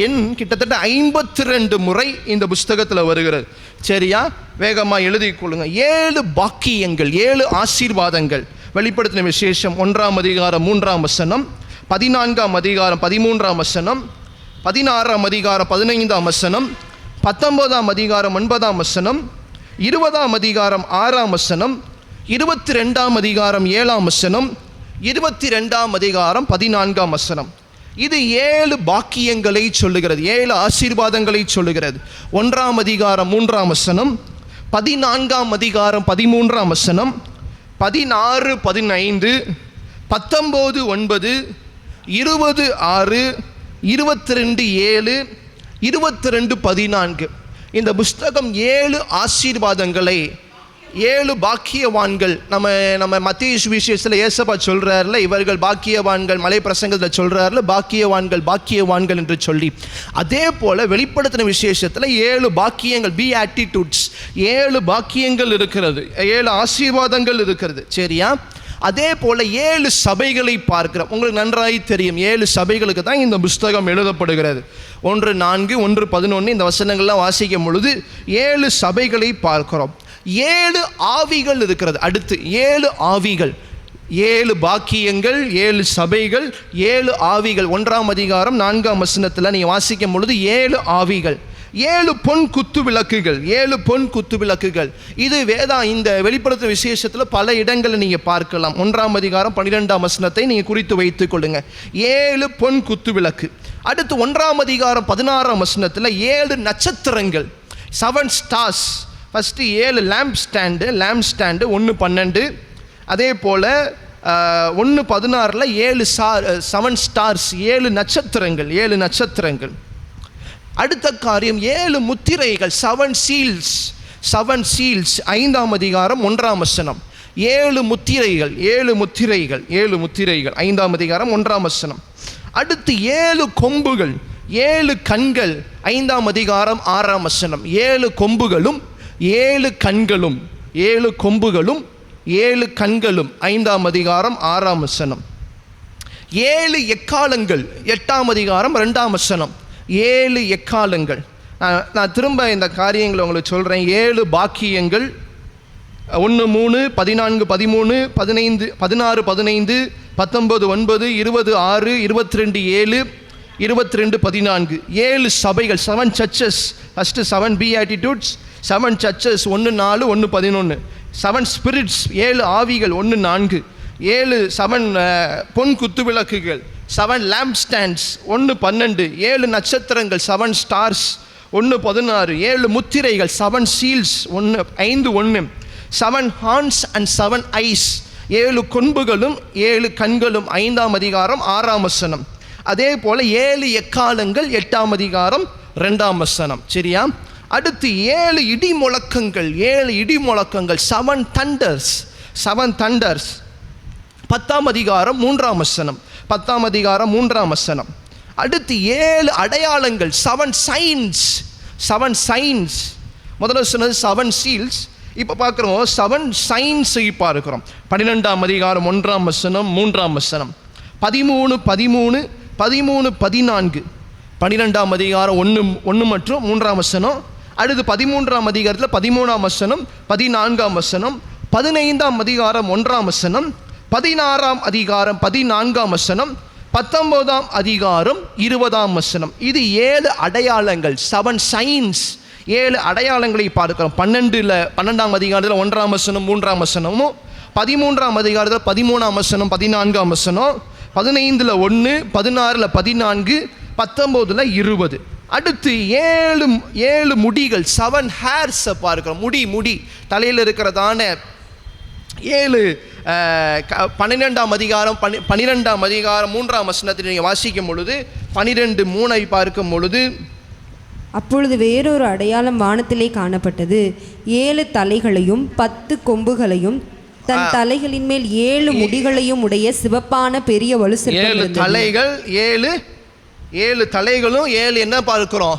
எண் கிட்டத்தட்ட 52 முறை இந்த புஸ்தகத்தில் வருகிறது. சரியா? வேகமாக எழுதி கொள்ளுங்க. 7 பாக்கியங்கள், 7 ஆசீர்வாதங்கள். வெளிப்படுத்தின விசேஷம் 1ஆம் அதிகாரம் 3ஆம் வசனம், 14ஆம் அதிகாரம் 13ஆம் வசனம், 16ஆம் அதிகாரம் 15ஆம் வசனம், 19ஆம் அதிகாரம் 9ஆம் வசனம், 20ஆம் அதிகாரம் 6ஆம் வசனம், 22ஆம் அதிகாரம் 7ஆம் வசனம், 22ஆம் அதிகாரம் 14ஆம் வசனம். இது 7 பாக்கியங்களை சொல்லுகிறது, 7 ஆசீர்வாதங்களை சொல்லுகிறது. 1ஆம் அதிகாரம் 3ஆம் வசனம், 14ஆம் அதிகாரம் 13ஆம் வசனம், 16, 15, 19, 9, 20, 6, 22, 7, 22, 14. இந்த புஸ்தகம் 7 ஆசீர்வாதங்களை, 7 பாக்கியவான்கள். நம்ம மத்திய சுவிசேஷத்தில் ஏசப்பா சொல்கிறார்ல, இவர்கள் பாக்கியவான்கள், மலை பிரசங்கத்தில் சொல்கிறார்ல, பாக்கியவான்கள் என்று சொல்லி. அதே போல் வெளிப்படுத்தின விசேஷத்தில் 7 பாக்கியங்கள், பீயாட்டிட்யூட்ஸ், 7 பாக்கியங்கள் இருக்கிறது, 7 ஆசீர்வாதங்கள் இருக்கிறது. சரியா? அதே போல் 7 சபைகளை பார்க்கிறோம். உங்களுக்கு நன்றாய் தெரியும், 7 சபைகளுக்கு தான் இந்த புஸ்தகம் எழுதப்படுகிறது. 1:4, 1:11 இந்த வசனங்கள்லாம் வாசிக்கும் பொழுது 7 சபைகளை பார்க்கிறோம். 7 ஆவிகள் இருக்கிறது. அடுத்து 7 ஆவிகள், 7 பாக்கியங்கள், 7 சபைகள், 7 ஆவிகள். 1ஆம் அதிகாரம் 4ஆம் வசனத்தில் நீங்கள் வாசிக்கும் பொழுது 7 ஆவிகள். 7 பொன் குத்து விளக்குகள், 7 பொன் குத்து விளக்குகள். இது இந்த வெளிப்படுத்தும் விசேஷத்தில் பல இடங்களில் நீங்கள் பார்க்கலாம். 1ஆம் அதிகாரம் 12ஆம் வசனத்தை நீங்கள் குறித்து வைத்துக் கொள்ளுங்க. 7 பொன் குத்து விளக்கு. அடுத்து 1ஆம் அதிகாரம் 16ஆம் வசனத்தில் 7 நட்சத்திரங்கள், 7 ஸ்டார்ஸ். First 7 lamp stand 1:12. அதே போல் 1:16 7 ஸ்டார்ஸ், 7 நட்சத்திரங்கள், 7 நட்சத்திரங்கள். அடுத்த காரியம் 7 முத்திரைகள், 7 சீல்ஸ், 7 சீல்ஸ். 5ஆம் அதிகாரம் 1ஆம் வசனம். 7 முத்திரைகள், 7 முத்திரைகள், 7 முத்திரைகள். 5ஆம் அதிகாரம் 1ஆம் வசனம். அடுத்து 7 கொம்புகள், 7 கண்கள். 5ஆம் அதிகாரம் 6ஆம் வசனம். 7 கொம்புகளும் 7 கண்களும், 7 கொம்புகளும் 7 கண்களும். 5ஆம் அதிகாரம் 6ஆம் வசனம். 7 எக்காலங்கள். 8ஆம் அதிகாரம் 2ஆம் வசனம். 7 எக்காலங்கள். நான் திரும்ப இந்த காரியங்களை உங்களுக்கு சொல்கிறேன். 7 பாக்கியங்கள். 1, 3, 14, 13, 15, 16, 15, 19, 9, 20, 6, 22, 7, 22, 14. 7 சபைகள், 7 churches. First 7 beatitudes, 7 churches. 1, 4, 1, 11. 7 spirits, 7 ஆவிகள். 1, 4. 7 பொன் குத்து விளக்குகள், 7 லேம்ப் ஸ்டாண்ட்ஸ். 1, 12. 7 நட்சத்திரங்கள், 7 ஸ்டார்ஸ். 1, 16. 7 முத்திரைகள், 7 சீல்ஸ். 5, 1. 7 horns and 7 eyes. 7 கொம்புகளும் 7 கண்களும். 5ஆம் அதிகாரம் 6ஆம் வசனம். அதே போல் 7 எக்காலங்கள். 8ஆம் அதிகாரம் 2ஆம் வசனம். சரியா? அடுத்து 7 இடி முழக்கங்கள், 7 இடி முழக்கங்கள், 7 தண்டர்ஸ், 7 தண்டர்ஸ். 10ஆம் அதிகாரம் 3ஆம் வசனம். 10ஆம் அதிகாரம் 3ஆம் வசனம். அடுத்து 7 அடையாளங்கள், 7 சைன்ஸ், 7 சைன்ஸ். முதல்ல சொன்னது 7 சீல்ஸ். இப்போ பார்க்குறோம் 7 சைன்ஸை பார்க்கிறோம். 12ஆம் அதிகாரம் 1ஆம் வசனம், 3ஆம் வசனம். 13, 13, 13, 14. 12ஆம் அதிகாரம் 1 மற்றும் 3ஆம் வசனம். அடுத்து 13ஆம் அதிகாரத்தில் 13ஆம் வசனம், 14ஆம் வசனம். 15ஆம் அதிகாரம் 1ஆம் வசனம். 16ஆம் அதிகாரம் 14ஆம் வசனம். 19ஆம் அதிகாரம் 20ஆம் வசனம். இது 7 அடையாளங்கள், 7 சைன்ஸ். 7 அடையாளங்களை பார்க்கிறோம். 12ஆம் அதிகாரத்தில் 1ஆம் வசனம், 3ஆம் வசனமும். 13ஆம் அதிகாரத்தில் 13ஆம் வசனம், 14ஆம் வசனம். 15ல் 1, 16ல் 14, 19ல் 20. அடுத்து 7 முடிகள், 7 ஹேர்ஸை பார்க்கிறோம். முடி தலையில் இருக்கிறதான 7. 12ஆம் அதிகாரம் 12ஆம் அதிகாரம் 3ஆம் வசனத்தில் நீங்கள் வாசிக்கும் பொழுது 12:3 பார்க்கும் பொழுது, அப்பொழுது வேறொரு அடையாளம் வானத்திலே காணப்பட்டது. 7 தலைகளையும் 10 கொம்புகளையும் தன் தலைகளின் மேல் 7 முடிகளையும் உடைய சிவப்பான பெரிய வலு சிற்பம். 7 தலைகள், 7 தலைகளும் 7 என்ன பார்க்கிறோம்?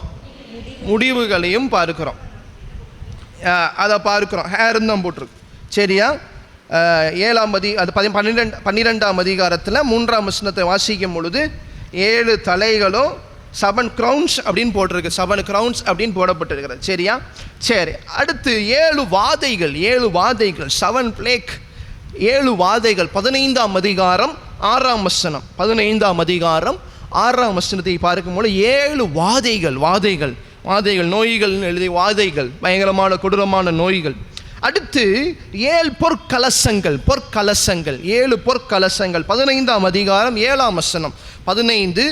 முடிவுகளையும் பார்க்கிறோம். அதை பார்க்கிறோம். ஹேர் தான் போட்டிருக்கு. சரியா? 12ஆம் அதிகாரத்தில் 3ஆம் வசனத்தை வாசிக்கும் பொழுது 7 தலைகளும் 7 crowns அப்படின்னு போட்டிருக்கு. 7 crowns அப்படின்னு போடப்பட்டிருக்கிறது. சரியா? சரி. அடுத்து 7 வாதைகள், 7 வாதைகள், 7 பிளேக், 7 வாதைகள். 15ஆம் அதிகாரம் 6ஆம் வசனம். 15ஆம் அதிகாரம் 6ஆம் வசனத்தை பார்க்கும்போது 7 வாதைகள், நோய்கள் எழுதி வாதைகள், பயங்கரமான கொடூரமான நோய்கள். அடுத்து 7 பொற்கலசங்கள், 7 பொற்கலசங்கள். 15ஆம் அதிகாரம் 7ஆம் வசனம். 15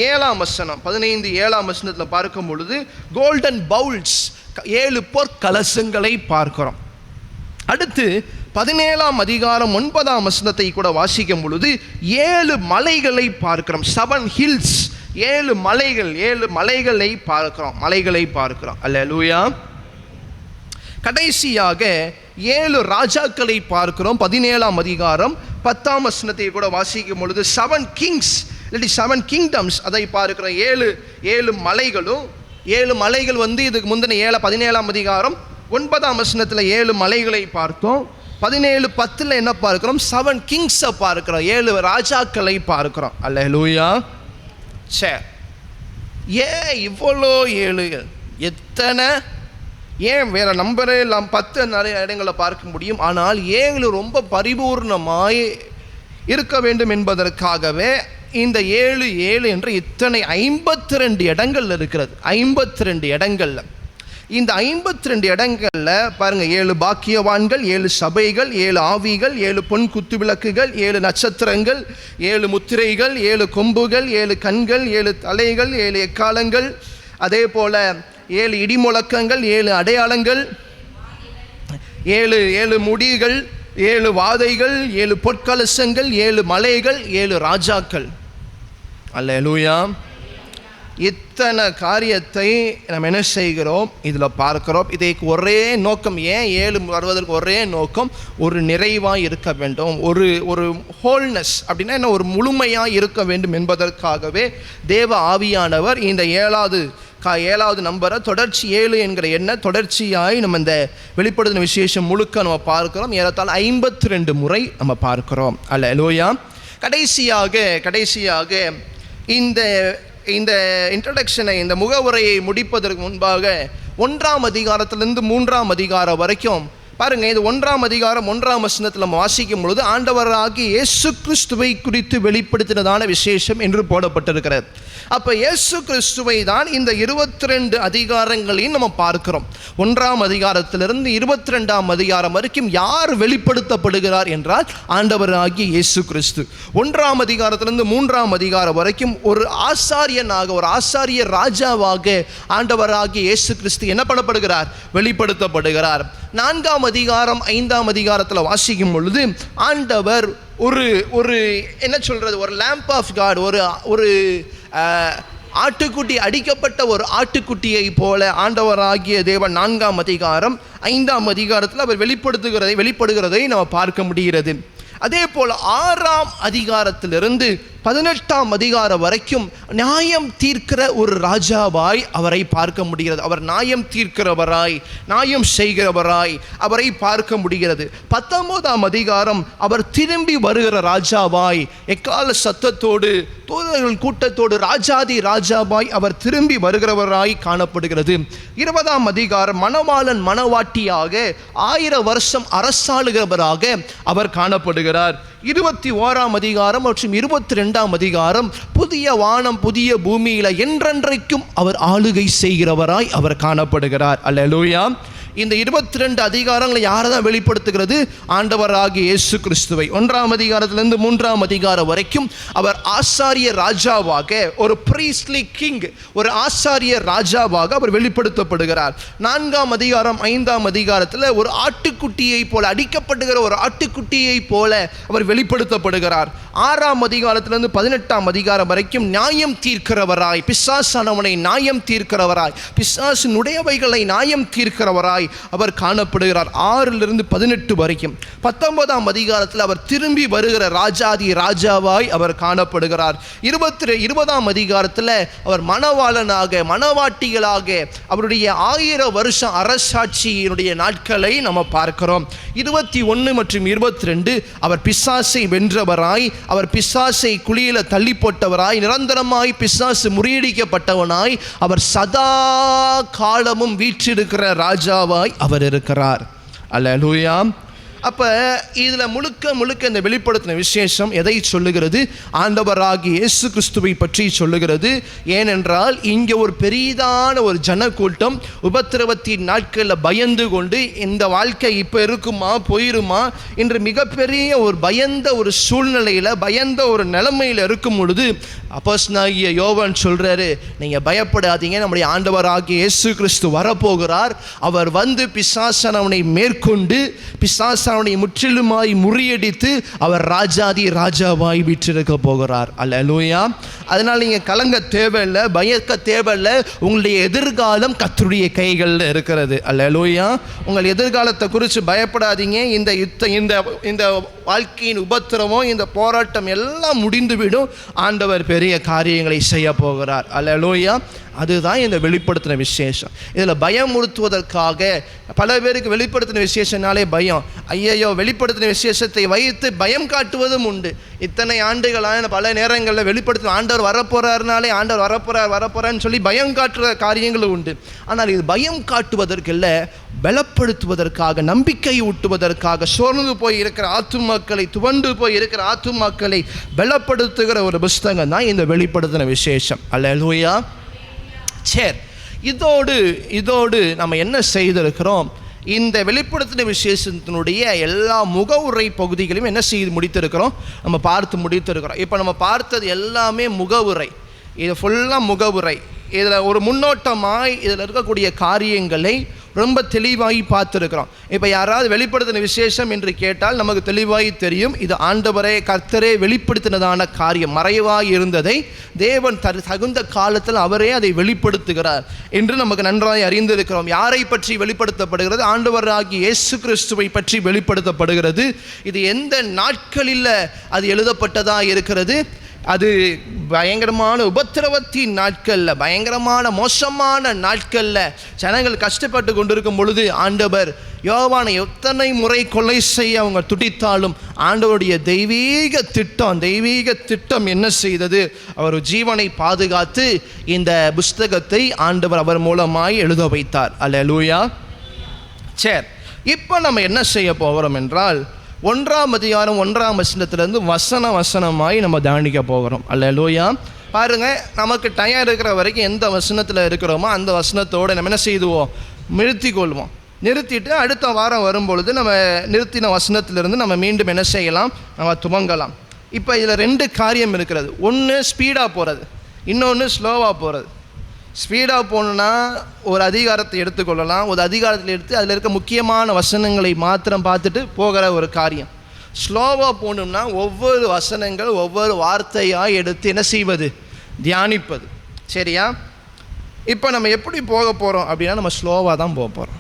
7ஆம் வசனம். 15 7ஆம் வசனத்தில் பார்க்கும் பொழுது கோல்டன் பவுல்ஸ், 7 பொற்கலசங்களை பார்க்கிறோம். அடுத்து 17ஆம் அதிகாரம் 9ஆம் வசனத்தை கூட வாசிக்கும் பொழுது 7 மலைகளை பார்க்கிறோம். 7 ஹில்ஸ், 7 மலைகளை பார்க்கிறோம். அல்லேலூயா. கடைசியாக 7 ராஜாக்களை பார்க்கிறோம். 17ஆம் அதிகாரம் 10ஆம் வசனத்தை கூட வாசிக்கும் பொழுது 7 கிங்ஸ், இல்லாட்டி 7 கிங்டம்ஸ் அதை பார்க்கிறோம். 7 மலைகளும். 7 மலைகள் இதுக்கு முந்தின 17ஆம் அதிகாரம் 9ஆம் வசனத்தில் 7 மலைகளை பார்த்தோம். 17:10 என்ன பார்க்கிறோம்? 7 கிங்ஸை பார்க்கிறோம். 7 ராஜாக்களை பார்க்கிறோம். அல்லேலூயா. சரி, ஏன் இவ்வளோ 7? எத்தனை? ஏன் வேற நம்பரே எல்லாம் 10 நிறைய இடங்களை பார்க்க முடியும். ஆனால் 7 ரொம்ப பரிபூர்ணமாய் இருக்க வேண்டும் என்பதற்காகவே இந்த 7 என்று இத்தனை 52 இடங்கள் இருக்கிறது. 52 இடங்கள்ல இந்த 52 இடங்கள்ல பாருங்க, 7 பாக்கியவான்கள், 7 சபைகள், 7 ஆவிகள், 7 பொன் குத்து விளக்குகள், 7 நட்சத்திரங்கள், 7 முத்திரைகள், 7 கொம்புகள், 7 கண்கள், 7 தலைகள், 7 எக்காலங்கள், அதே போல 7 இடிமுழக்கங்கள், 7 அடையாளங்கள், 7 முடிகள், 7 வாதைகள், 7 பொற்கலசங்கள், 7 மலைகள், 7 ராஜாக்கள். அல்லேலூயா. இத்தனை காரியத்தை நம்ம என்ன செய்கிறோம், இதில் பார்க்கிறோம். இதற்கு ஒரே நோக்கம், ஏன் 7 வருவதற்கு ஒரே நோக்கம், ஒரு நிறைவாக இருக்க வேண்டும், ஒரு ஹோல்னஸ் அப்படின்னா என்ன, ஒரு முழுமையாக இருக்க வேண்டும் என்பதற்காகவே தேவ ஆவியானவர் இந்த 7வது நம்பரை தொடர்ச்சி 7 என்கிற எண்ணை தொடர்ச்சியாய் நம்ம இந்த வெளிப்படுத்தின விசேஷம் முழுக்க நம்ம பார்க்கிறோம். ஏறத்தாழ 52 முறை நம்ம பார்க்கிறோம். அல்லேலூயா. கடைசியாக இந்த இன்ட்ரடக்ஷனை, இந்த முகவுரையை முடிப்பதற்கு முன்பாக 1ஆம் அதிகாரத்திலிருந்து 3ஆம் அதிகாரம் வரைக்கும் பாருங்க. இது 1ஆம் அதிகாரம் 1ஆம் வசனத்தில் நம்ம வாசிக்கும் பொழுது ஆண்டவராகிய இயேசு கிறிஸ்துவை குறித்து வெளிப்படுத்தினதான விசேஷம் என்று போடப்பட்டிருக்கிறது. அப்போ இயேசு கிறிஸ்துவை தான் இந்த 22 அதிகாரங்களையும் நம்ம பார்க்கிறோம். 1ஆம் அதிகாரத்திலிருந்து 22ஆம் அதிகாரம் வரைக்கும் யார் வெளிப்படுத்தப்படுகிறார் என்றால் ஆண்டவராகிய இயேசு கிறிஸ்து. 1ஆம் அதிகாரத்திலிருந்து 3ஆம் அதிகாரம் வரைக்கும் ஒரு ஆசாரியனாக, ஒரு ஆசாரிய ராஜாவாக ஆண்டவராகிய இயேசு கிறிஸ்து என்ன பண்ணப்படுகிறார், வெளிப்படுத்தப்படுகிறார். 4ஆம் அதிகாரம் 5ஆம் அதிகாரத்தில் வாசிக்கும் பொழுது ஆண்டவர் ஒரு என்ன சொல்றது, ஒரு லேம்ப் ஆஃப் காட், ஒரு ஆட்டுக்குட்டி, அடிக்கப்பட்ட ஒரு ஆட்டுக்குட்டியை போல ஆண்டவராகிய தேவன் 4ஆம் அதிகாரம் 5ஆம் அதிகாரத்தில் அவர் வெளிப்படுகிறதை நம்ம பார்க்க முடிகிறது. அதே போல் 6ஆம் அதிகாரத்திலிருந்து 18ஆம் அதிகாரம் வரைக்கும் நியாயம் தீர்க்கிற ஒரு ராஜாவாய் அவரை பார்க்க முடிகிறது. அவர் நியாயம் தீர்க்கிறவராய், நியாயம் செய்கிறவராய் அவரை பார்க்க முடிகிறது. 19ஆம் அதிகாரம் அவர் திரும்பி வருகிற ராஜாவாய், எக்கால சத்தத்தோடு, தூதர்கள் கூட்டத்தோடு ராஜாதி ராஜாவாய் அவர் திரும்பி வருகிறவராய் காணப்படுகிறது. 20ஆம் அதிகாரம் மணவாளன் மணவாட்டியாக 1000 வருஷம் அரசாளுகிறவராக அவர் காணப்படுகிறார். 21ஆம் அதிகாரம் மற்றும் 22ஆம் அதிகாரம் புதிய வானம் புதிய பூமியில என்றென்றைக்கும் அவர் ஆளுகை செய்கிறவராய் அவர் காணப்படுகிறார். அல்லேலூயா. இந்த 22 அதிகாரங்களை யாரை தான் வெளிப்படுத்துகிறது, ஆண்டவராகிய இயேசு கிறிஸ்துவை. 1ஆம் அதிகாரத்திலிருந்து 3ஆம் அதிகாரம் வரைக்கும் அவர் ஆசாரிய ராஜாவாக, ஒரு பிரீஸ்ட்லி கிங், ஒரு ஆசாரிய ராஜாவாக அவர் வெளிப்படுத்தப்படுகிறார். 4ஆம் அதிகாரம் 5ஆம் அதிகாரத்தில் ஒரு ஆட்டுக்குட்டியை போல, அடிக்கப்படுகிற ஒரு ஆட்டுக்குட்டியை போல அவர் வெளிப்படுத்தப்படுகிறார். 6ஆம் அதிகாரத்திலிருந்து 18ஆம் அதிகாரம் வரைக்கும் நியாயம் தீர்க்கிறவராய், பிசாசானவனை நியாயம் தீர்க்கிறவராய், பிசாசினுடையவைகளை நியாயம் தீர்க்கிறவராய் அவர் காணப்படுகிறார். 6லிருந்து 18 வரைக்கும். 19ஆம் அதிகாரத்தில் அவர் திரும்பி வருகிற ராஜாதி ராஜாவாய் அவர் காணப்படுகிறார். 20ஆம் அதிகாரத்தில் அவர் மணவாளனாக, மணவாட்டிகளாக அவருடைய 1000 வருஷம் அரசாட்சியினுடைய நாட்களை நம்ம பார்க்கிறோம். 21 மற்றும் 22 அவர் பிசாசை வென்றவராய், அவர் பிசாசை குழியில தள்ளி போட்டவராய், நிரந்தரமாய் பிசாசு முறியடிக்கப்பட்டவனாய் அவர் சதா காலமும் வீற்றிருக்கிற ராஜாவாய் அவர் இருக்கிறார். அல்லேலூயா. அப்போ இதில் முழுக்க இந்த வெளிப்படுத்தின விசேஷம் எதை சொல்லுகிறது, ஆண்டவராகிய இயேசு கிறிஸ்துவை பற்றி சொல்லுகிறது. ஏனென்றால் இங்கே ஒரு பெரிதான ஒரு ஜனக்கூட்டம் உபத்திரவத்தின் நாட்களில் பயந்து கொண்டு, இந்த வாழ்க்கை இப்போ இருக்குமா போயிருமா என்று மிகப்பெரிய ஒரு பயந்த ஒரு சூழ்நிலையில், பயந்த ஒரு நிலைமையில் இருக்கும் பொழுது அப்போஸ்தலனாகிய யோவான் சொல்கிறாரு, நீங்கள் பயப்படாதீங்க, நம்முடைய ஆண்டவராகிய இயேசு கிறிஸ்து வரப்போகிறார். அவர் வந்து பிசாசானவனை மேற்கொண்டு, பிசாசானவனை முற்றிலுமாய் முறியடித்து அவர் ராஜாதி ராஜாவாய் வீற்றிருக்க போகிறார். அல்லேலூயா. அதனால் நீங்கள் கலங்க தேவையில்லை, பயக்க தேவையில்லை. உங்களுடைய எதிர்காலம் கர்த்தருடைய கைகளில் இருக்கிறது. அல்லேலூயா. உங்கள் எதிர்காலத்தை குறித்து பயப்படாதீங்க. இந்த வாழ்க்கையின் உபத்திரவம், இந்த போராட்டம் எல்லாம் முடிந்துவிடும். ஆண்டவர் பெரிய காரியங்களை செய்ய போகிறார். அல்லேலூயா. அதுதான் இந்த வெளிப்படுத்தின விசேஷம். இதில் பயமுறுத்துவதற்காக பல பேருக்கு வெளிப்படுத்தின விசேஷனாலே பயம். ஐயையோ, வெளிப்படுத்தின விசேஷத்தை வைத்து பயம் காட்டுவதும் உண்டு. இத்தனை ஆண்டுகளான பல நேரங்களில் வெளிப்படுத்தின ஆண்டவர் வரப்போறாருனாலே ஆண்டவர் வரப்போறான்னு சொல்லி பயம் காட்டுற காரியங்களும் உண்டு. ஆனால் இது பயம் காட்டுவதற்கு இல்லை, பலப்படுத்துவதற்காக, நம்பிக்கை ஊட்டுவதற்காக, சோர்ந்து போய் இருக்கிற ஆத்துமாக்களை, துவண்டு போய் இருக்கிற ஆத்துமாக்களை பலப்படுத்துகிற ஒரு புஸ்தகம் தான் இந்த வெளிப்படுத்தின விசேஷம். அல்லேலூயா. சரி, இதோடு நம்ம என்ன செய்திருக்கிறோம்? இந்த வெளிப்படுத்தின விசேஷத்தினுடைய எல்லா முகவுரை பகுதிகளையும் என்ன செய்து முடித்திருக்கிறோம்? நம்ம பார்த்து முடித்திருக்கிறோம். இப்போ நம்ம பார்த்தது எல்லாமே முகவுரை. இது ஃபுல்லாக முகவுரை. இதில் ஒரு முன்னோட்டமாய் இதில் இருக்கக்கூடிய காரியங்களை ரொம்ப தெளிவாகி பார்த்துருக்கிறோம். இப்போ யாராவது வெளிப்படுத்தின விசேஷம் என்று கேட்டால் நமக்கு தெளிவாகி தெரியும், இது ஆண்டவரே கர்த்தரே வெளிப்படுத்தினதான காரியம். மறைவாய் இருந்ததை தேவன் தகுந்த காலத்தில் அவரே அதை வெளிப்படுத்துகிறார் என்று நமக்கு நன்றாய் அறிந்திருக்கிறோம். யாரை பற்றி வெளிப்படுத்தப்படுகிறது? ஆண்டவராகிய இயேசு கிறிஸ்துவை பற்றி வெளிப்படுத்தப்படுகிறது. இது எந்த நாட்களில் அது எழுதப்பட்டதாக இருக்கிறது? அது பயங்கரமான உபத்திரவத்தின் நாட்களில், பயங்கரமான மோசமான நாட்களில் ஜனங்கள் கஷ்டப்பட்டு கொண்டிருக்கும் பொழுது ஆண்டவர் யோவானை எத்தனை முறை கொலை செய்ய அவங்க துடித்தாலும் ஆண்டவருடைய தெய்வீக திட்டம் என்ன செய்தது? அவர் ஜீவனை பாதுகாத்து இந்த புஸ்தகத்தை ஆண்டவர் அவர் மூலமாய் எழுத வைத்தார். அல்லேலூயா. சரி, இப்போ நம்ம என்ன செய்ய போகிறோம் என்றால் 1ஆம் அதிகாரம் 1ஆம் வசனத்திலிருந்து வசனமாய் நம்ம தியானிக்க போகிறோம். அல்லேலூயா. பாருங்க, நமக்கு டயம் இருக்கிற வரைக்கும் எந்த வசனத்தில் இருக்கிறோமோ அந்த வசனத்தோடு நம்ம என்ன செய்துவோம்? நிறுத்திட்டு அடுத்த வாரம் வரும்பொழுது நம்ம நிறுத்தின வசனத்திலிருந்து நம்ம மீண்டும் என்ன செய்யலாம்? நம்ம துவங்கலாம். இப்போ இதில் 2 காரியம் இருக்கிறது. ஒன்று ஸ்பீடாக போகிறது, இன்னொன்று ஸ்லோவாக போகிறது. ஸ்பீடாக போகணுன்னா ஒரு அதிகாரத்தை எடுத்துக்கொள்ளலாம். ஒரு அதிகாரத்தில் எடுத்து அதில் இருக்க முக்கியமான வசனங்களை மாத்திரம் பார்த்துட்டு போகிற ஒரு காரியம். ஸ்லோவாக போகணும்னா ஒவ்வொரு வசனங்கள், ஒவ்வொரு வார்த்தையாக எடுத்து என்ன செய்வது? தியானிப்பது. சரியா? இப்போ நம்ம எப்படி போக போகிறோம் அப்படின்னா, நம்ம ஸ்லோவாக தான் போக போகிறோம்.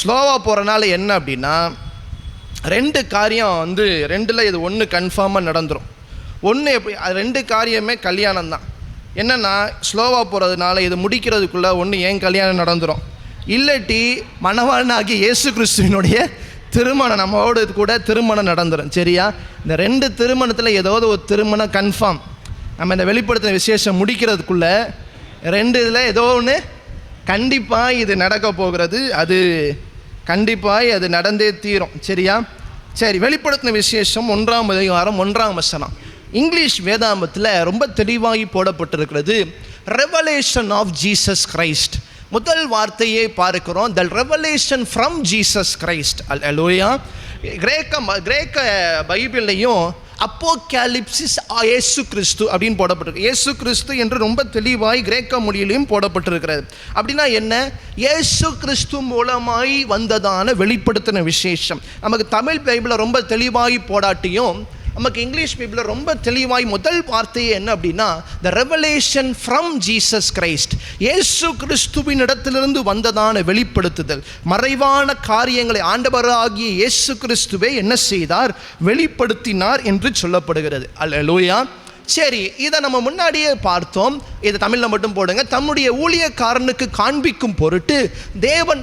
ஸ்லோவாக போகிறனால என்ன அப்படின்னா, 2 காரியம் 2ல் இது 1 கன்ஃபார்மாக நடந்துடும். ஒன்று எப்படி? அது 2 காரியமே கல்யாணம் தான். என்னென்னா, ஸ்லோவாக போகிறதுனால இது முடிக்கிறதுக்குள்ளே ஒன்று ஏன் கல்யாணம் நடந்துடும், இல்லாட்டி மணவாளனாகிய இயேசு கிறிஸ்துவினுடைய திருமணம் நம்மளோடு கூட திருமணம் நடந்துடும். சரியா? இந்த 2 திருமணத்தில் ஏதாவது ஒரு திருமணம் கன்ஃபார்ம். நம்ம இந்த வெளிப்படுத்தின விசேஷம் முடிக்கிறதுக்குள்ளே 2 இதில் ஏதோ ஒன்று கண்டிப்பாக இது நடக்க போகிறது. அது கண்டிப்பாக அது நடந்தே தீரும். சரியா? சரி, வெளிப்படுத்தின விசேஷம் 1ஆம் அதிகாரம் 1ஆம் வசனம் இங்கிலீஷ் வேதாமத்தில் ரொம்ப தெளிவாகி போடப்பட்டிருக்கிறது. Revelation of Jesus Christ. முதல் வார்த்தையை பார்க்கிறோம், the revelation from Jesus Christ. Hallelujah. கிரேக்க பைபிள்லையும் அப்போகாலிப்சிஸ் இயேசு கிறிஸ்து அப்படின்னு போடப்பட்டிருக்கு. இயேசு கிறிஸ்து என்று ரொம்ப தெளிவாய் கிரேக்க மொழியிலையும் போடப்பட்டிருக்கிறது. அப்படின்னா என்ன? இயேசு கிறிஸ்து மூலமாய் வந்ததான வெளிப்படுத்தின விசேஷம். நமக்கு தமிழ் பைபிளில் ரொம்ப தெளிவாய் போடாட்டியும் நமக்கு இங்கிலீஷ் பைபிளில் ரொம்ப தெளிவாய் முதல் வார்த்தையே என்ன அப்படின்னா, த ரெவலேஷன் ஃப்ரம் ஜீசஸ் கிரைஸ்ட். இயேசு கிறிஸ்துவின் இடத்திலிருந்து வந்ததான வெளிப்படுத்துதல். மறைவான காரியங்களை ஆண்டவராகிய இயேசு கிறிஸ்துவே என்ன செய்தார்? வெளிப்படுத்தினார் என்று சொல்லப்படுகிறது. அல்லேலூயா. சரி, இதை நம்ம முன்னாடியே பார்த்தோம். இதை தமிழில் மட்டும் போடுங்க. தம்முடைய ஊழியக்காரனுக்கு காண்பிக்கும் பொருட்டு தேவன்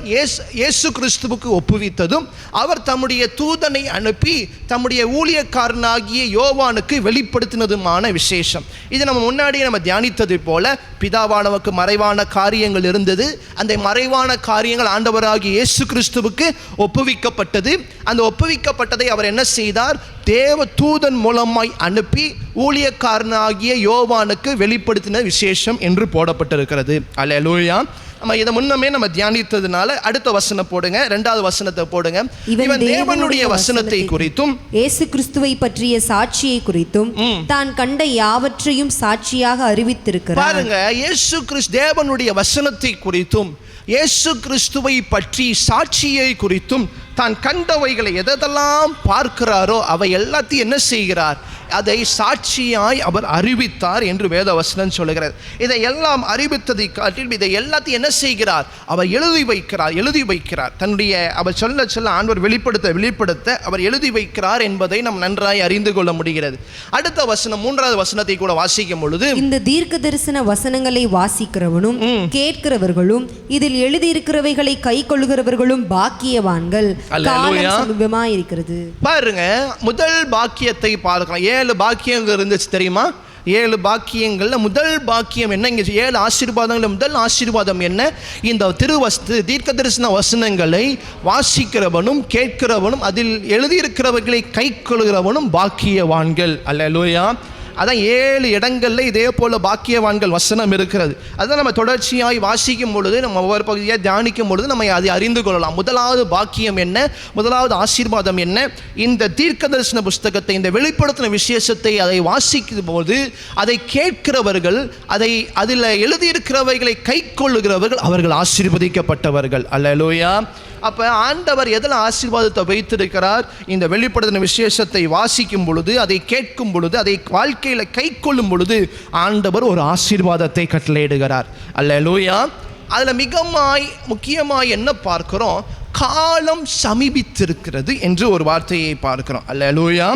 இயேசு கிறிஸ்துவுக்கு ஒப்புவித்ததும் அவர் தம்முடைய தூதனை அனுப்பி தம்முடைய ஊழியக்காரனாகிய யோவானுக்கு வெளிப்படுத்தினதுமான விசேஷம். இது நம்ம முன்னாடியே நம்ம தியானித்தது போல பிதாவானவருக்கு மறைவான காரியங்கள் இருந்தது. அந்த மறைவான காரியங்கள் ஆண்டவராகிய இயேசு கிறிஸ்துவுக்கு ஒப்புவிக்கப்பட்டது. அந்த ஒப்புவிக்கப்பட்டதை அவர் என்ன செய்தார்? தேவ தூதன் மூலமாய் அனுப்பி ஊழியக்காரனாகிய யோவானுக்கு வெளிப்படுத்தின விசேஷம் என்று போடப்பட்டிருக்கிறது. அல்லேலூயா. நம்ம இதை முன்னமே நம்ம தியானித்ததுனால அடுத்த வசனம் போடுங்க, 2வது வசனத்தை போடுங்க. இவன் தேவனுடைய வசனத்தை குறித்தும் இயேசு கிறிஸ்துவை பற்றிய சாட்சியை குறித்தும் தான் கண்ட யாவற்றையும் சாட்சியாக அறிவித்திருக்கிறார். பாருங்க, இயேசு கிறிஸ்து தேவனுடைய வசனத்தை குறித்தும் இயேசு கிறிஸ்துவை பற்றி சாட்சியை குறித்தும் தான் கண்டவைகளை எதெல்லாம் பார்க்கிறாரோ அவை எல்லாத்தையும் என்ன செய்கிறார்? அதை சாட்சியாய் அவர் அறிவித்தார் என்று வேத வசனம் சொல்லுகிறது. இதை எல்லாம் அறிவித்ததை காட்டில் இதை எல்லாத்தையும் என்ன செய்கிறார்? அவர் எழுதி வைக்கிறார். தன்னுடைய அவர் சொல்ல ஆண்டவர் வெளிப்படுத்த அவர் எழுதி வைக்கிறார் என்பதை நாம் நன்றாய் அறிந்து கொள்ள முடிகிறது. அடுத்த வசனம் 3வது வசனத்தை கூட வாசிக்கும் பொழுது, இந்த தீர்க்க தரிசன வசனங்களை வாசிக்கிறவனும் கேட்கிறவர்களும் இதில் எழுதியிருக்கிறவைகளை கை கொள்ளுகிறவர்களும் பாக்கியவான்கள், காலம் சமீபமாயிருக்கிறது. பாருங்க, முதல் பாக்கியத்தை பார்க்கலாம். 7 பாக்கியங்கள் இருந்துச்சு தெரியுமா? 7 பாக்கியங்கள்ல முதல் பாக்கியம் என்ன? இங்க 7 ஆசீர்வாதங்கள். முதல் ஆசீர்வாதம் என்ன? இந்த தீர்க்க தரிசன வசனங்களை வாசிக்கிறவனும் கேட்கிறவனும் அதில் எழுதியிருக்கிறவர்களை கை கொள்கிறவனும் பாக்கியவான்கள். அல்லேலூயா. அதான் 7 இடங்களில் இதே போல் பாக்கியவான்கள் வசனம் இருக்கிறது. அதான் நம்ம தொடர்ச்சியாய் வாசிக்கும் பொழுது, நம்ம ஒவ்வொரு பகுதியாக தியானிக்கும் பொழுது நம்ம அதை அறிந்து கொள்ளலாம். முதலாவது பாக்கியம் என்ன? முதலாவது ஆசீர்வாதம் என்ன? இந்த தீர்க்க தரிசன புஸ்தகத்தை, இந்த வெளிப்படுத்தின விசேஷத்தை அதை வாசிக்கும் போது அதை கேட்கிறவர்கள், அதில் எழுதியிருக்கிறவைகளை கை கொள்ளுகிறவர்கள் அவர்கள் ஆசீர்வதிக்கப்பட்டவர்கள். அல்லேலூயா. அப்போ ஆண்டவர் எதில் ஆசீர்வாதத்தை வைத்திருக்கிறார்? இந்த வெளிப்படுத்தின விசேஷத்தை வாசிக்கும் பொழுது, அதை கேட்கும் பொழுது, அதை வாழ்க்கையில் கை கொள்ளும் பொழுது ஆண்டவர் ஒரு ஆசீர்வாதத்தை கட்டளையிடுகிறார். அல்லேலூயா. அதில் முக்கியமாய் என்ன பார்க்கிறோம்? காலம் சமீபித்திருக்கிறது என்று ஒரு வார்த்தையை பார்க்கிறோம். அல்லேலூயா.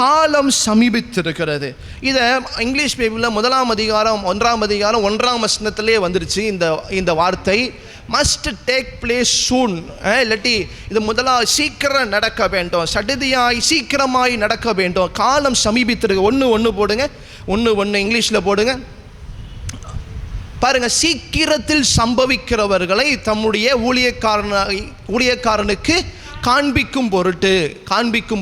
காலம் சமீபித்திருக்கிறது. இதை இங்கிலீஷ் பைபிளில் 1ஆம் அதிகாரம் 1ஆம் வசனத்திலே வந்துருச்சு இந்த வார்த்தை. மஸ்ட் டேக் பிளேஸ் சூன். இல்லாட்டி இது முதலாக சீக்கிரம் நடக்க வேண்டும், சீக்கிரமாய் நடக்க வேண்டும். காலம் சமீபித்திருக்கு. 1 போடுங்க, 1 இங்கிலீஷில் போடுங்க. பாருங்க, சீக்கிரத்தில் சம்பவிக்கிறவர்களை தம்முடைய ஊழியக்காரனுக்கு காண்பிக்கும்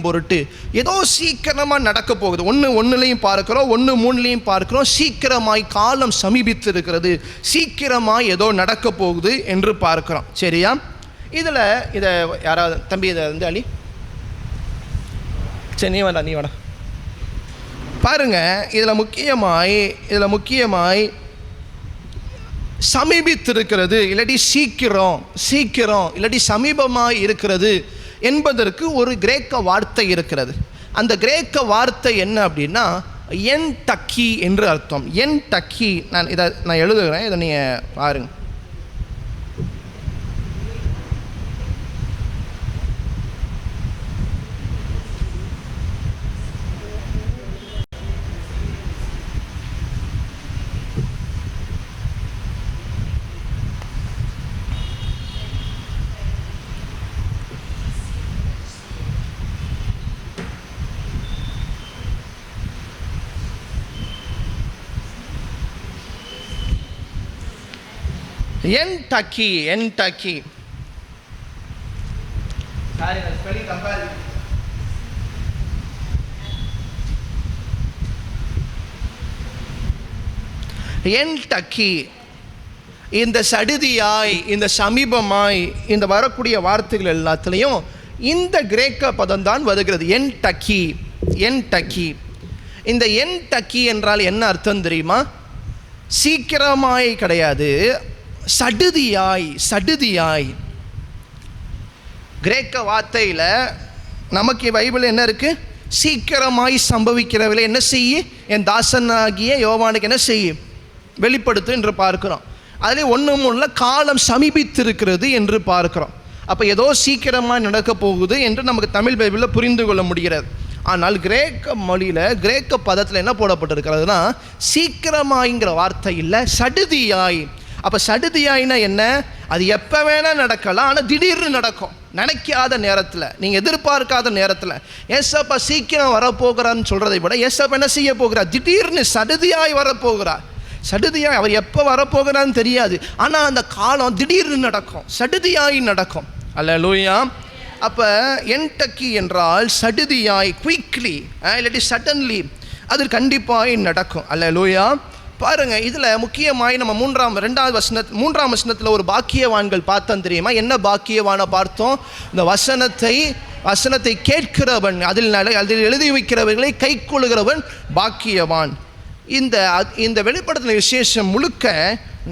பொருட்டு ஏதோ சீக்கிரமாக நடக்க போகுது. 1:1 பார்க்கிறோம், 1:3 பார்க்கிறோம். சீக்கிரமாய் காலம் சமீபித்திருக்கிறது, சீக்கிரமாய் ஏதோ நடக்க போகுது என்று பார்க்கிறோம். சரியா? இதை யாராவது தம்பி இதை அலி, சரி நீ வேணா பாருங்க. இதில் முக்கியமாய் சமீபித்திருக்கிறது, இல்லாட்டி சீக்கிரம் இல்லாட்டி சமீபமாய் இருக்கிறது என்பதற்கு ஒரு கிரேக்க வார்த்தை இருக்கிறது. அந்த கிரேக்க வார்த்தை என்ன அப்படின்னா என் டக்கி என்று அர்த்தம். என் டக்கி. நான் எழுதுகிறேன், இதை நீங்கள் பாருங்க. என் டக்கி. என் டக்கி. இந்த சடுதியாய், இந்த சமீபமாய், இந்த வரக்கூடிய வார்த்தைகள் எல்லாத்துலேயும் இந்த கிரேக்க பதம் தான் வருகிறது. என் டக்கி. இந்த என் டக்கி என்றால் என்ன அர்த்தம் தெரியுமா? சீக்கிரமாய் கிடையாது, சடுதியாய். கிரேக்க வார்த்தையில் நமக்கு பைபிள் என்ன இருக்கு? சீக்கிரமாய் சம்பவிக்கிறவளை என்ன செய்ய, என் தாசனாகிய யோவானுக்கு என்ன செய்ய வெளிப்படுத்து என்று பார்க்கிறோம். அதில் 1:3 காலம் சமீபித்திருக்கிறது என்று பார்க்கிறோம். அப்போ ஏதோ சீக்கிரமாக நடக்க போகுது என்று நமக்கு தமிழ் பைபிளில் புரிந்து கொள்ள முடிகிறது. ஆனால் கிரேக்க மொழியில், கிரேக்க பதத்தில் என்ன போடப்பட்டிருக்கிறதுனா சீக்கிரமாய்ங்கிற வார்த்தை இல்லை, சடுதியாய். அப்போ சடுதியாயினா என்ன? அது எப்போ வேணால் நடக்கலாம், ஆனால் திடீர்னு நடக்கும். நினைக்காத நேரத்தில், நீங்கள் எதிர்பார்க்காத நேரத்தில். ஏசப்பா சீக்கிரம் வரப்போகிறான்னு சொல்கிறதை விட ஏசப்பா என்ன செய்ய போகிறார்? திடீர்னு சடுதியாய் வரப்போகிறார். சடுதியாய் அவர் எப்போ வரப்போகிறான்னு தெரியாது, ஆனால் அந்த காலம் திடீர்னு நடக்கும், சடுதியாய் நடக்கும். அல்லேலூயா. அப்போ என்டக்கி என்றால் சடுதியாய், குயிக்லி, இல்லாட்டி சடன்லி, அது கண்டிப்பாக நடக்கும். அல்லேலூயா. பாருங்கள், இதில் முக்கியமாய் நம்ம 3ஆம் வசனத்தில் ஒரு பாக்கியவான்கள் பார்த்தோம் தெரியுமா? என்ன பாக்கியவானை பார்த்தோம்? இந்த வசனத்தை கேட்கிறவன், அதில் எழுதி வைக்கிறவர்களை கை கொள்ளுகிறவன் பாக்கியவான். இந்த வெளிப்படுத்தின விசேஷம் முழுக்க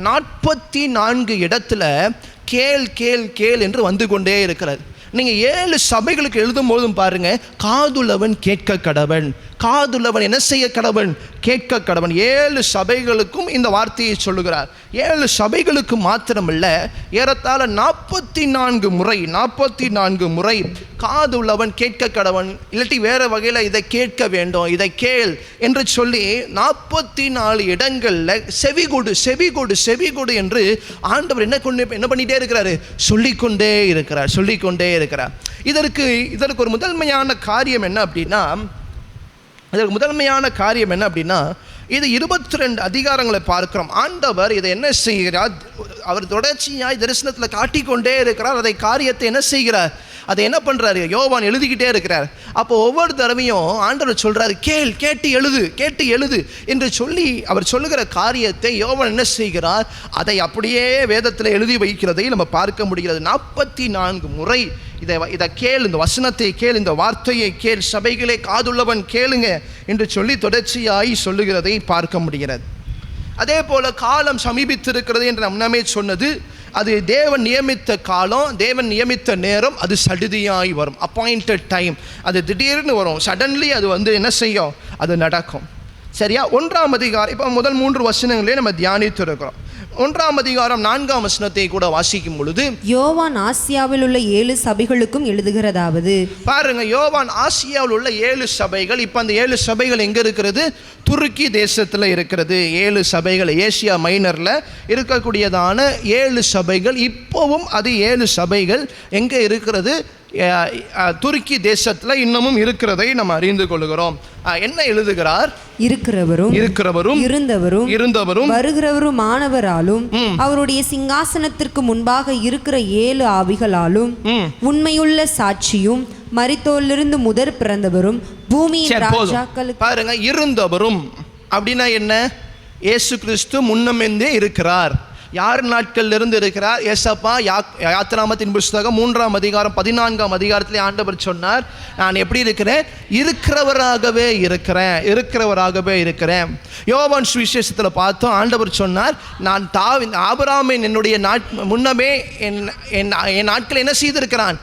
44 இடத்துல கேள் கேள் கேள் என்று வந்து கொண்டே இருக்கிறது. நீங்கள் 7 சபைகளுக்கு எழுதும் போதும் பாருங்க, காதுள்ளவன் கேட்க கடவன், காதுள்ளவன் என்ன செய்ய கடவன்? கேட்க கடவன். 7 சபைகளுக்கும் இந்த வார்த்தையை சொல்லுகிறார். 7 சபைகளுக்கு மாத்திரமல்ல, ஏறத்தாழ 44 முறை காதுள்ளவன் கேட்க கடவன், இல்லாட்டி வேற வகையில் இதை கேட்க வேண்டும், இதை கேள் என்று சொல்லி 44 இடங்கள்ல செவி கொடு என்று ஆண்டவர் என்ன பண்ணிட்டே இருக்கிறாரு? சொல்லிக்கொண்டே இருக்கிறார். இதற்கு ஒரு முதன்மையான காரியம் என்ன அப்படின்னா, இது 22 அதிகாரங்களை பார்க்கிறோம். ஆண்டவர் இதை என்ன செய்கிறார்? அவர் தொடர்ச்சியாய் தரிசனத்தில் காட்டிக்கொண்டே இருக்கிறார். அதை காரியத்தை என்ன செய்கிறார்? அதை என்ன பண்ணுறாரு? யோவான் எழுதிக்கிட்டே இருக்கிறார். அப்போ ஒவ்வொரு தடவையும் ஆண்டவர் சொல்கிறாரு, கேட்டு எழுது என்று சொல்லி அவர் சொல்லுகிற காரியத்தை யோவான் என்ன செய்கிறார்? அதை அப்படியே வேதத்தில் எழுதி வைக்கிறதை நம்ம பார்க்க முடிகிறது. 44 முறை இதை கேள், இந்த வசனத்தை கேள், இந்த வார்த்தையை கேள், சபைகளே காதுள்ளவன் கேளுங்க என்று சொல்லி தொடர்ச்சியாய் சொல்லுகிறதை பார்க்க முடிகிறது. அதே போல காலம் சமீபித்திருக்கிறது என்று நம்மே சொன்னது. அது தேவன் நியமித்த காலம், தேவன் நியமித்த நேரம், அது சடுதியாய் வரும். அப்பாயிண்டட் டைம், அது திடீர்னு வரும். சடன்லி அது என்ன செய்யும்? அது நடக்கும். சரியா? 1ஆம் அதிகாரம், இப்போ முதல் 3 வசனங்களே நம்ம தியானித்து இருக்கிறோம். 1ஆம் அதிகாரம் 4ஆம் வசனத்தை கூட வாசிக்கும் பொழுது, யோவான் ஆசியாவில் உள்ள 7 சபைகளுக்கும் எழுதுகிறதாவது. பாருங்க, யோவான் ஆசியாவில் உள்ள 7 சபைகள். இப்போ அந்த 7 சபைகள் எங்க இருக்கிறது? துருக்கி தேசத்தில் இருக்கிறது. 7 சபைகள் ஏசியா மைனர்ல இருக்கக்கூடியதான 7 சபைகள். இப்போவும் அது 7 சபைகள் எங்கே இருக்கிறது? துருக்கி தேசத்தில் இன்னமும் இருக்கிறதை நம்ம அறிந்து கொள்கிறோம். என்ன எழுதுகிறார்? இருக்கிறவரும் இருந்தவரும் வருகிறவரும் மாணவராலும் அவருடைய சிங்காசனத்திற்கு முன்பாக இருக்கிற 7 ஆவிகளாலும் உண்மையுள்ள சாட்சியும் மரித்தோரிலிருந்து முதற் பிறந்தவரும் பூமியின் ராஜாக்களுக்கு. பாருங்க, இருந்தவரும் அப்படின்னா என்ன? இயேசு கிறிஸ்து முன்னமெந்தே இருக்கிறார். யார் நாட்கள்ல இருந்து இருக்கிறார்? ஏசப்பா யாத்திராமத்தின் புஸ்தகம் 3ஆம் அதிகாரம் 14ஆம் அதிகாரத்திலே ஆண்டவர் சொன்னார், நான் எப்படி இருக்கிறேன்? இருக்கிறவராகவே இருக்கிறேன். யோவான் சுவிசேஷத்தில் பார்த்தோம், ஆண்டவர் சொன்னார், நான் ஆபிரகாமின் என்னுடைய முன்னமே என் நாட்களை என்ன செய்திருக்கிறான்?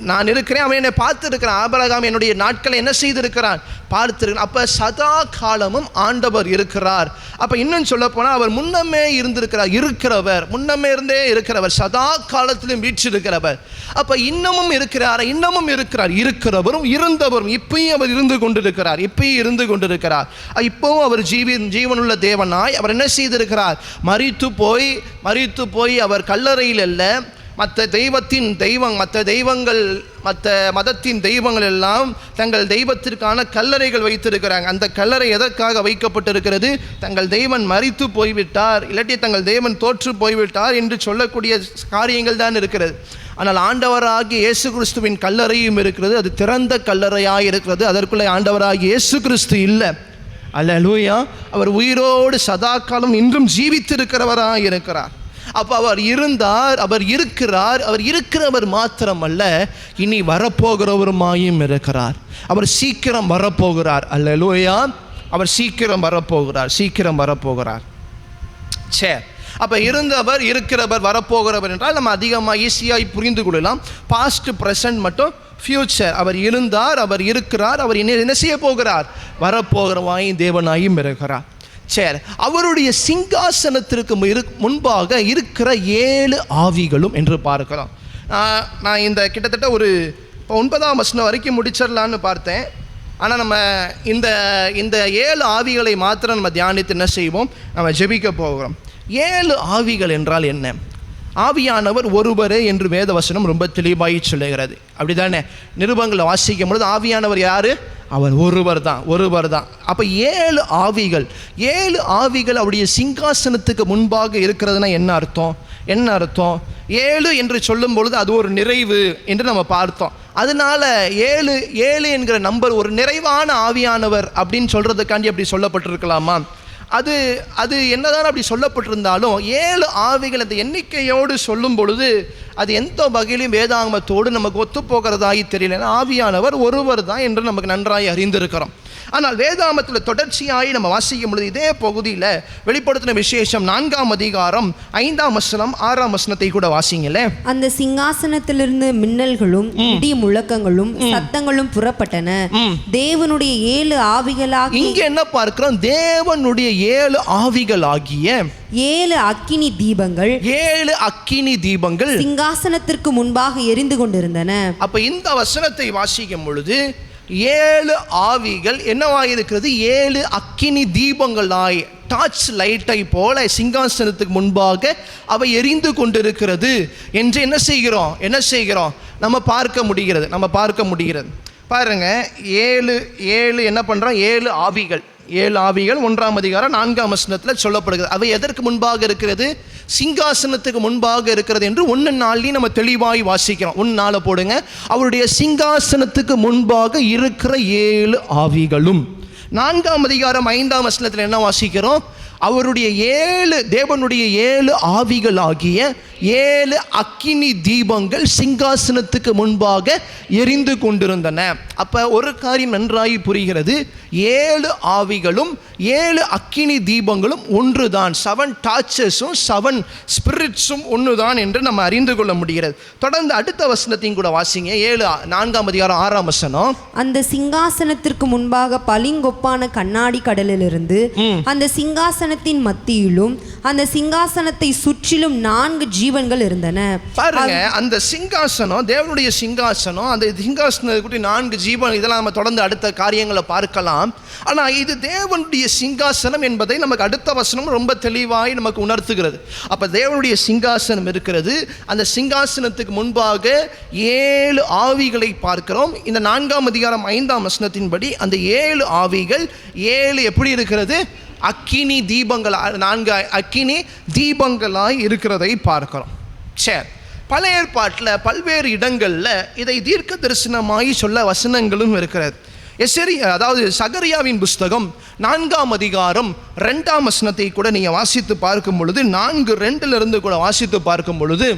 நான் இருக்கிறேன், அவன் என்னை பார்த்துருக்கிறான். ஆபிரகாம் என்னுடைய நாட்களை என்ன செய்திருக்கிறான்? பார்த்துருக்கிறான். அப்போ சதா காலமும் ஆண்டவர் இருக்கிறார். அப்போ இன்னும் சொல்ல போனால் அவர் முன்னமே இருந்திருக்கிறார். முன்னமே இருந்தே இருக்கிறவர், சதா காலத்திலும் வீற்றிருக்கிறவர். அப்போ இன்னமும் இருக்கிறார். இருக்கிறவரும் இருந்தவரும் இப்பயும் அவர் இருந்து கொண்டிருக்கிறார். இப்பவும் அவர் ஜீவனுள்ள தேவனாய் அவர் என்ன செய்திருக்கிறார்? மரித்து போய் அவர் கல்லறையில் அல்ல, மற்ற மதத்தின் தெய்வங்கள் எல்லாம் தங்கள் தெய்வத்திற்கான கல்லறைகள் வைத்திருக்கிறாங்க. அந்த கல்லறை எதற்காக வைக்கப்பட்டிருக்கிறது? தங்கள் தெய்வன் மரித்து போய்விட்டார், இல்லாட்டி தங்கள் தெய்வன் தோற்று போய்விட்டார் என்று சொல்லக்கூடிய காரியங்கள் தான் இருக்கிறது. ஆனால் ஆண்டவராகிய இயேசு கிறிஸ்துவின் கல்லறையும் இருக்கிறது. அது திறந்த கல்லறையாக இருக்கிறது. அதற்குள்ளே ஆண்டவராகிய இயேசு கிறிஸ்து இல்லை. அல்லேலூயா. அவர் உயிரோடு சதா காலம் இன்றும் ஜீவித்திருக்கிறவராக இருக்கிறார். அப்போ அவர் இருக்கிறவர் மாத்திரமல்ல, இனி வரப்போகிறவருமாயும் இருக்கிறார். அவர் சீக்கிரம் வரப்போகிறார். அல்லேலூயா. அவர் சீக்கிரம் வரப்போகிறார். சரி, அப்போ இருக்கிறவர் வரப்போகிறவர் என்றால் நம்ம அதிகமாக ஈஸியாக புரிந்து கொள்ளலாம். பாஸ்ட், ப்ரெசன்ட் மற்றும் ஃபியூச்சர். அவர் இருந்தார், அவர் இருக்கிறார், அவர் என்ன செய்ய போகிறார்? வரப்போகிறவாயும் தேவனாயும் இருக்கிறார். சரி, அவருடைய சிங்காசனத்திற்கு முன்பாக இருக்கிற 7 ஆவிகளும் என்று பார்க்கிறோம். நான் இந்த கிட்டத்தட்ட ஒரு 9ஆம் வசனம் வரைக்கும் முடிச்சிடலான்னு பார்த்தேன். ஆனால் நம்ம இந்த 7 ஆவிகளை மாத்திரம் நம்ம தியானித்து என்ன செய்வோம்? நம்ம ஜெபிக்க போகிறோம். 7 ஆவிகள் என்றால் என்ன? ஆவியானவர் ஒருவரே என்று வேதவசனம் ரொம்ப தெளிவாய் சொல்லுகிறது. அப்படிதானே? நிருபங்களை வாசிக்கும் பொழுது ஆவியானவர் யாரு? அவர் ஒருவர் தான். அப்போ 7 ஆவிகள் அவருடைய சிங்காசனத்துக்கு முன்பாக இருக்கிறதுனா என்ன அர்த்தம்? 7 என்று சொல்லும் பொழுது அது ஒரு நிறைவு என்று நம்ம பார்த்தோம். அதனால 7 என்கிற நம்பர் ஒரு நிறைவான ஆவியானவர் அப்படின்னு சொல்றதுக்காண்டி அப்படி சொல்லப்பட்டிருக்கலாமா? அது என்னதான் அப்படி சொல்லப்பட்டிருந்தாலும் 7 ஆவிகள் அந்த எண்ணிக்கையோடு சொல்லும் பொழுது அது எந்த வகையிலும் வேதாகமத்தோடு நமக்கு ஒத்து போகிறதாகி தெரியல. ஆவியானவர் ஒருவர் தான் என்று நமக்கு நன்றாய் அறிந்திருக்கிறோம். ஆனால் வேதாகமத்தில் தொடர்ச்சியாய் நம்ம வாசிக்கும் பொழுது இதே பகுதியில் வெளிப்படுத்தின விசேஷம் 4ஆம் அதிகாரம் 5ஆம் வசனம் 6ஆம் வசனத்தை கூட வாசிங்களே. அந்த சிங்காசனத்திலிருந்து மின்னல்களும் இடி முழக்கங்களும் சத்தங்களும் புறப்பட்டன. தேவனுடைய 7 ஆவிகளாகி, இங்க என்ன பார்க்கிறோம்? தேவனுடைய 7 ஆவிகளாகிய 7 அக்கினி தீபங்கள் 7 அக்கினி தீபங்கள் சிங்காசனத்திற்கு முன்பாக எரிந்து கொண்டிருந்தன. அப்ப இந்த வசனத்தை வாசிக்கும் பொழுது 7 ஆவிகள் என்னவாயிருக்கிறது? 7 அக்கினி தீபங்களாய், டார்ச் லைட்டை போல சிங்காசனத்துக்கு முன்பாக அவை எரிந்து கொண்டிருக்கிறது என்று என்ன செய்கிறோம்? நம்ம பார்க்க முடிகிறது. பாருங்க, 7 என்ன பண்றோம்? 7 ஆவிகள் 1ஆம் அதிகாரம் 4ஆம் வசனத்தில் சொல்லப்படுகிறது. அவை எதற்கு முன்பாக இருக்கிறது? சிங்காசனத்துக்கு முன்பாக இருக்கிறது என்று 1:4 நம்ம தெளிவாய் வாசிக்கிறோம். 1:4 போடுங்க. அவருடைய சிங்காசனத்துக்கு முன்பாக இருக்கிற 7 ஆவிகளும். 4ஆம் அதிகாரம் 5ஆம் வசனத்தில் என்ன வாசிக்கிறோம்? அவருடைய 7 தேவனுடைய 7 ஆவிகளாகிய 7 அக்கினி தீபங்கள் சிங்காசனத்துக்கு முன்பாக எரிந்து கொண்டிருந்தன. அப்ப ஒரு காரியம் நன்றாய் புரிகிறது. 7 ஆவிகளும் 7 அக்கினி தீபங்களும் ஒன்றுதான். 7 டார்ச்சஸும் 7 ஸ்பிரிட்ஸும் ஒன்றுதான் என்று நம்ம அறிந்து கொள்ள முடிகிறது. தொடர்ந்து அடுத்த வசனத்தையும் கூட வாசிங்க. 4ஆம் அதிகாரம் 6ஆம் வசனம். அந்த சிங்காசனத்திற்கு முன்பாக பளிங்கொப்பான கண்ணாடி கடலிலிருந்து அந்த சிங்காசனத்தின் மத்தியிலும் அந்த சிங்காசனத்தை சுற்றிலும் 4 ஜீவன்கள் இருந்தன. பாருங்க, அந்த சிங்காசனம் தேவனுடைய சிங்காசனம், அந்த சிங்காசனத்தை 4 ஜீவன், இதெல்லாம் நம்ம தொடர்ந்து அடுத்த காரியங்களை பார்க்கலாம். ஆனா இது தேவனுடைய சிங்காசனம் என்பதை நமக்கு அடுத்த வசனம் ரொம்ப தெளிவாய் நமக்கு உணர்த்துகிறது. அப்ப தேவனுடைய சிங்காசனம் இருக்கிறது. அந்த சிங்காசனத்துக்கு முன்பாக 7 ஆவிகளை பார்க்கிறோம். இந்த 4ஆம் அதிகாரம் 5ஆம் வசனத்தின்படி அந்த 7 ஆவிகள் 7 எப்படி இருக்கிறது? அக்கினி தீபங்கள், 4 அக்கினி தீபங்களாய் இருக்கிறதை பார்க்கிறோம். சரி, பழைய ஏற்பாட்டில் பல்வேறு இடங்களில் இதை தீர்க்க தரிசனமாய் சொல்ல வசனங்களும் இருக்கிறது. அதாவது சகரியாவின் புஸ்தகம் 4ஆம் அதிகாரம் 2ஆம் வசனத்தை கூட நீங்கள் வாசித்து பார்க்கும் பொழுது, 4:2 கூட வாசித்து பார்க்கும் பொழுது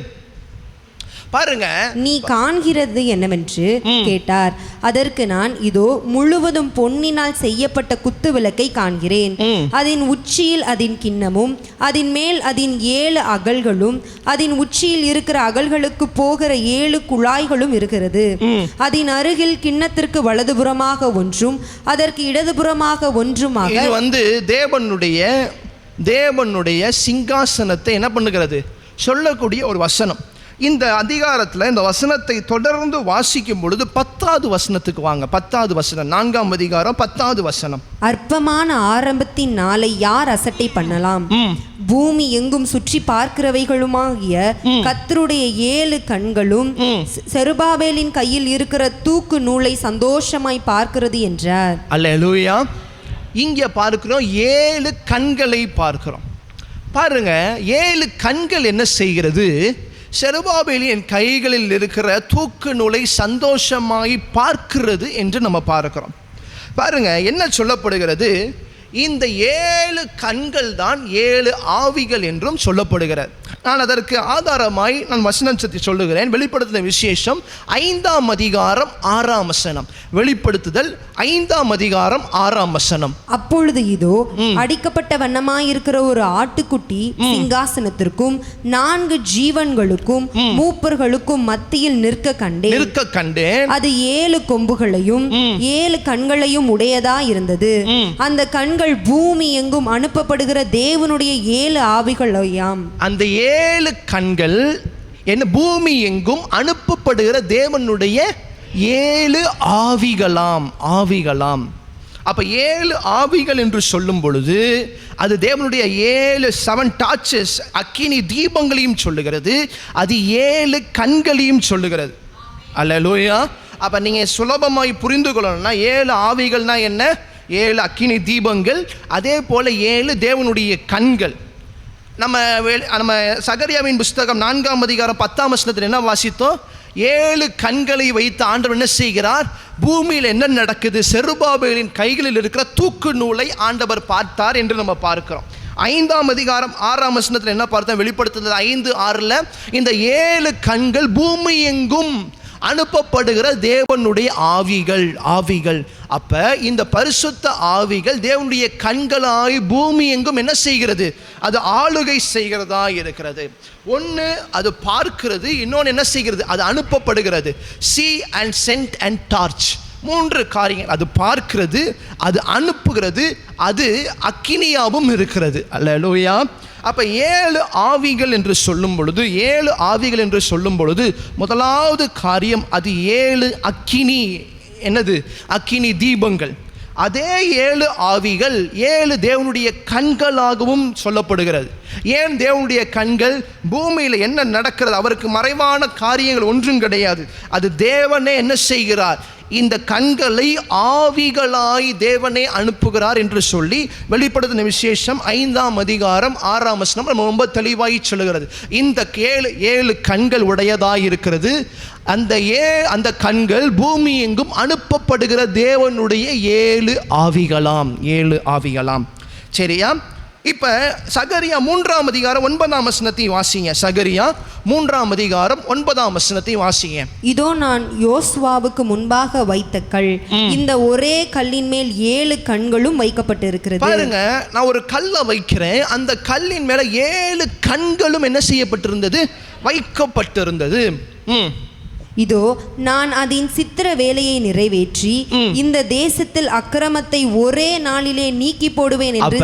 பாருங்க, நீ காண்கிறது என்னவென்று கேட்டார். அதற்கு நான், இதோ முழுவதும் பொன்னினால் செய்யப்பட்ட குத்து விளக்கை காண்கிறேன். அதன் உச்சியில் அதன் கிண்ணமும் அதன் மேல் அதன் 7 அகல்களும் அதன் உச்சியில் இருக்கிற அகல்களுக்கு போகிற 7 குழாய்களும் இருக்கிறது. அதன் அருகில் கிண்ணத்திற்கு வலதுபுறமாக ஒன்றும் அதற்கு இடதுபுறமாக ஒன்றுமாக. இது தேவனுடைய சிங்காசனத்தை என்ன பண்ணுகிறது சொல்லக்கூடிய ஒரு வசனம். இந்த அதிகாரத்தில் இந்த வசனத்தை தொடர்ந்து வாசிக்கும் பொழுது 10வது வசனத்துக்கு வாங்க. 10வது வசனம், 4ஆம் அதிகாரம் 10வது வசனம். அற்பமான ஆரம்பத்தின் நாளை யார் அசட்டை பண்ணலாம்? பூமி எங்கும் சுற்றி பார்க்கிறவைகளுமாகிய கர்த்தருடைய 7 கண்களும் செருபாபேலின் கையில் இருக்கிற தூக்கு நூலை சந்தோஷமாய் பார்க்கிறது என்றார். அல்லேலூயா. இங்கே பார்க்கிறோம் 7 கண்களை பார்க்கிறோம். பாருங்க, 7 கண்கள் என்ன செய்கிறது? செருபாபேலின் கைகளில் இருக்கிற தூக்கு நூலை சந்தோஷமாய் பார்க்கிறது என்று நம்ம பார்க்கிறோம். பாருங்க, என்ன சொல்லப்படுகிறது? இந்த 7 கண்கள் தான் 7 ஆவிகள் என்றும் சொல்லப்படுகிறது. நான் அதற்கு ஆதாரமாய் வசனத்தை சொல்லுகிறேன். வெளிப்படுத்தின விசேஷம் 5ஆம் அதிகாரம் 6ஆம் வசனம். வெளிப்படுத்துதல் 5ஆம் அதிகாரம் 6ஆம் வசனம். அப்பொழுது இதோ அடிக்கப்பட்ட வண்ணமாயிருக்கிற ஒரு ஆட்டுக்குட்டி சிங்காசனத்திற்கும் 4 ஜீவன்களுக்கும் மூப்பர்களுக்கும் மத்தியில் நிற்க கண்டேன். அது 7 கொம்புகளையும் 7 கண்களையும் உடையதா இருந்தது. அந்த கண்கள் பூமி எங்கும் அனுப்பப்படுகிற தேவனுடைய 7 ஆவிகளாம். அந்த 7 கண்கள் என்ன? பூமி எங்கும் அனுப்பப்படுகிற தேவனுடைய 7 ஆவிகளாம். அப்ப 7 ஆவிகள் என்று சொல்லும் பொழுது அது தேவனுடைய 7 டார்ச்சஸ் அக்கினி தீபங்களையும் சொல்லுகிறது. அது 7 கண்களையும் சொல்லுகிறது. அல்லேலூயா. அப்ப நீங்க சுலபமாய் புரிந்து கொள்ளணும்னா 7 ஆவிகள்னா என்ன? 7 அக்கினி தீபங்கள், அதே போல 7 தேவனுடைய கண்கள். நம்ம சகரியாவின் புஸ்தகம் 4ஆம் அதிகாரம் 10ஆம் வசனத்தில் என்ன வாசித்தோம்? 7 கண்களை வைத்து ஆண்டவர் என்ன செய்கிறார்? பூமியில் என்ன நடக்குது? செருபாபேலின் கைகளில் இருக்கிற தூக்கு நூலை ஆண்டவர் பார்த்தார் என்று நம்ம பார்க்கிறோம். 5ஆம் அதிகாரம் 6ஆம் வசனத்தில் என்ன பார்த்தோம்? வெளிப்படுத்துதல் 5:6 இந்த 7 கண்கள் பூமி எங்கும் அனுப்பப்படுகிற தேவனுடைய ஆவிகள். அப்ப இந்த பரிசுத்த ஆவிகள் தேவனுடைய கண்களாய் பூமி எங்கும் என்ன செய்கிறது? அது ஆளுகை செய்கிறதா இருக்கிறது. ஒன்று அது பார்க்கிறது, இன்னொன்று என்ன செய்கிறது? அது அனுப்பப்படுகிறது. see and send and torch, 3 காரியங்கள். அது பார்க்கிறது, அது அனுப்புகிறது, அது அக்கினியாவும் இருக்கிறது. அல்லேலூயா. அப்ப 7 ஆவிகள் என்று சொல்லும் பொழுது முதலாவது காரியம் அது 7 அக்கினி. என்னது? அக்கினி தீபங்கள். அதே 7 ஆவிகள் 7 தேவனுடைய கண்களாகவும் சொல்லப்படுகிறது. ஏன் தேவனுடைய கண்கள்? பூமியில் என்ன நடக்கிறது, அவருக்கு மறைவான காரியங்கள் ஒன்றும் கிடையாது. அது தேவனே என்ன செய்கிறார்? இந்த கண்களை ஆவிகளாய் தேவனே அனுப்புகிறார் என்று சொல்லி வெளிப்படுத்தின விசேஷம் 5ஆம் அதிகாரம் 6ஆம் வசனம் ரொம்ப தெளிவாய் சொல்லுகிறது. இந்த 7 கண்கள் உடையதாய் இருக்கிறது. அந்த கண்கள் பூமி எங்கும் அனுப்பப்படுகிற தேவனுடைய 7 ஆவிகளாம். சரியா? இப்ப சகரியா 3ஆம் அதிகாரம் 9ஆம் வசனத்தை வாசிங்க. சகரியா 3ஆம் அதிகாரம் 9ஆம் வசனத்தை வாசிங்க. இதோ நான் யோசுவாவுக்கு முன்பாக வைத்த கல், இந்த ஒரே கல்லின் மேல் 7 கண்களும் வைக்கப்பட்டிருக்கிறது. பாருங்க, நான் ஒரு கல்லை வைக்கிறேன், அந்த கல்லின் மேல 7 கண்களும் என்ன செய்யப்பட்டிருந்தது? வைக்கப்பட்டிருந்தது. இதோ நான் அதன் சித்திர வேலையை நிறைவேற்றி இந்த தேசத்தில் அக்கிரமத்தை ஒரே நாளிலே நீக்கி போடுவேன் என்று.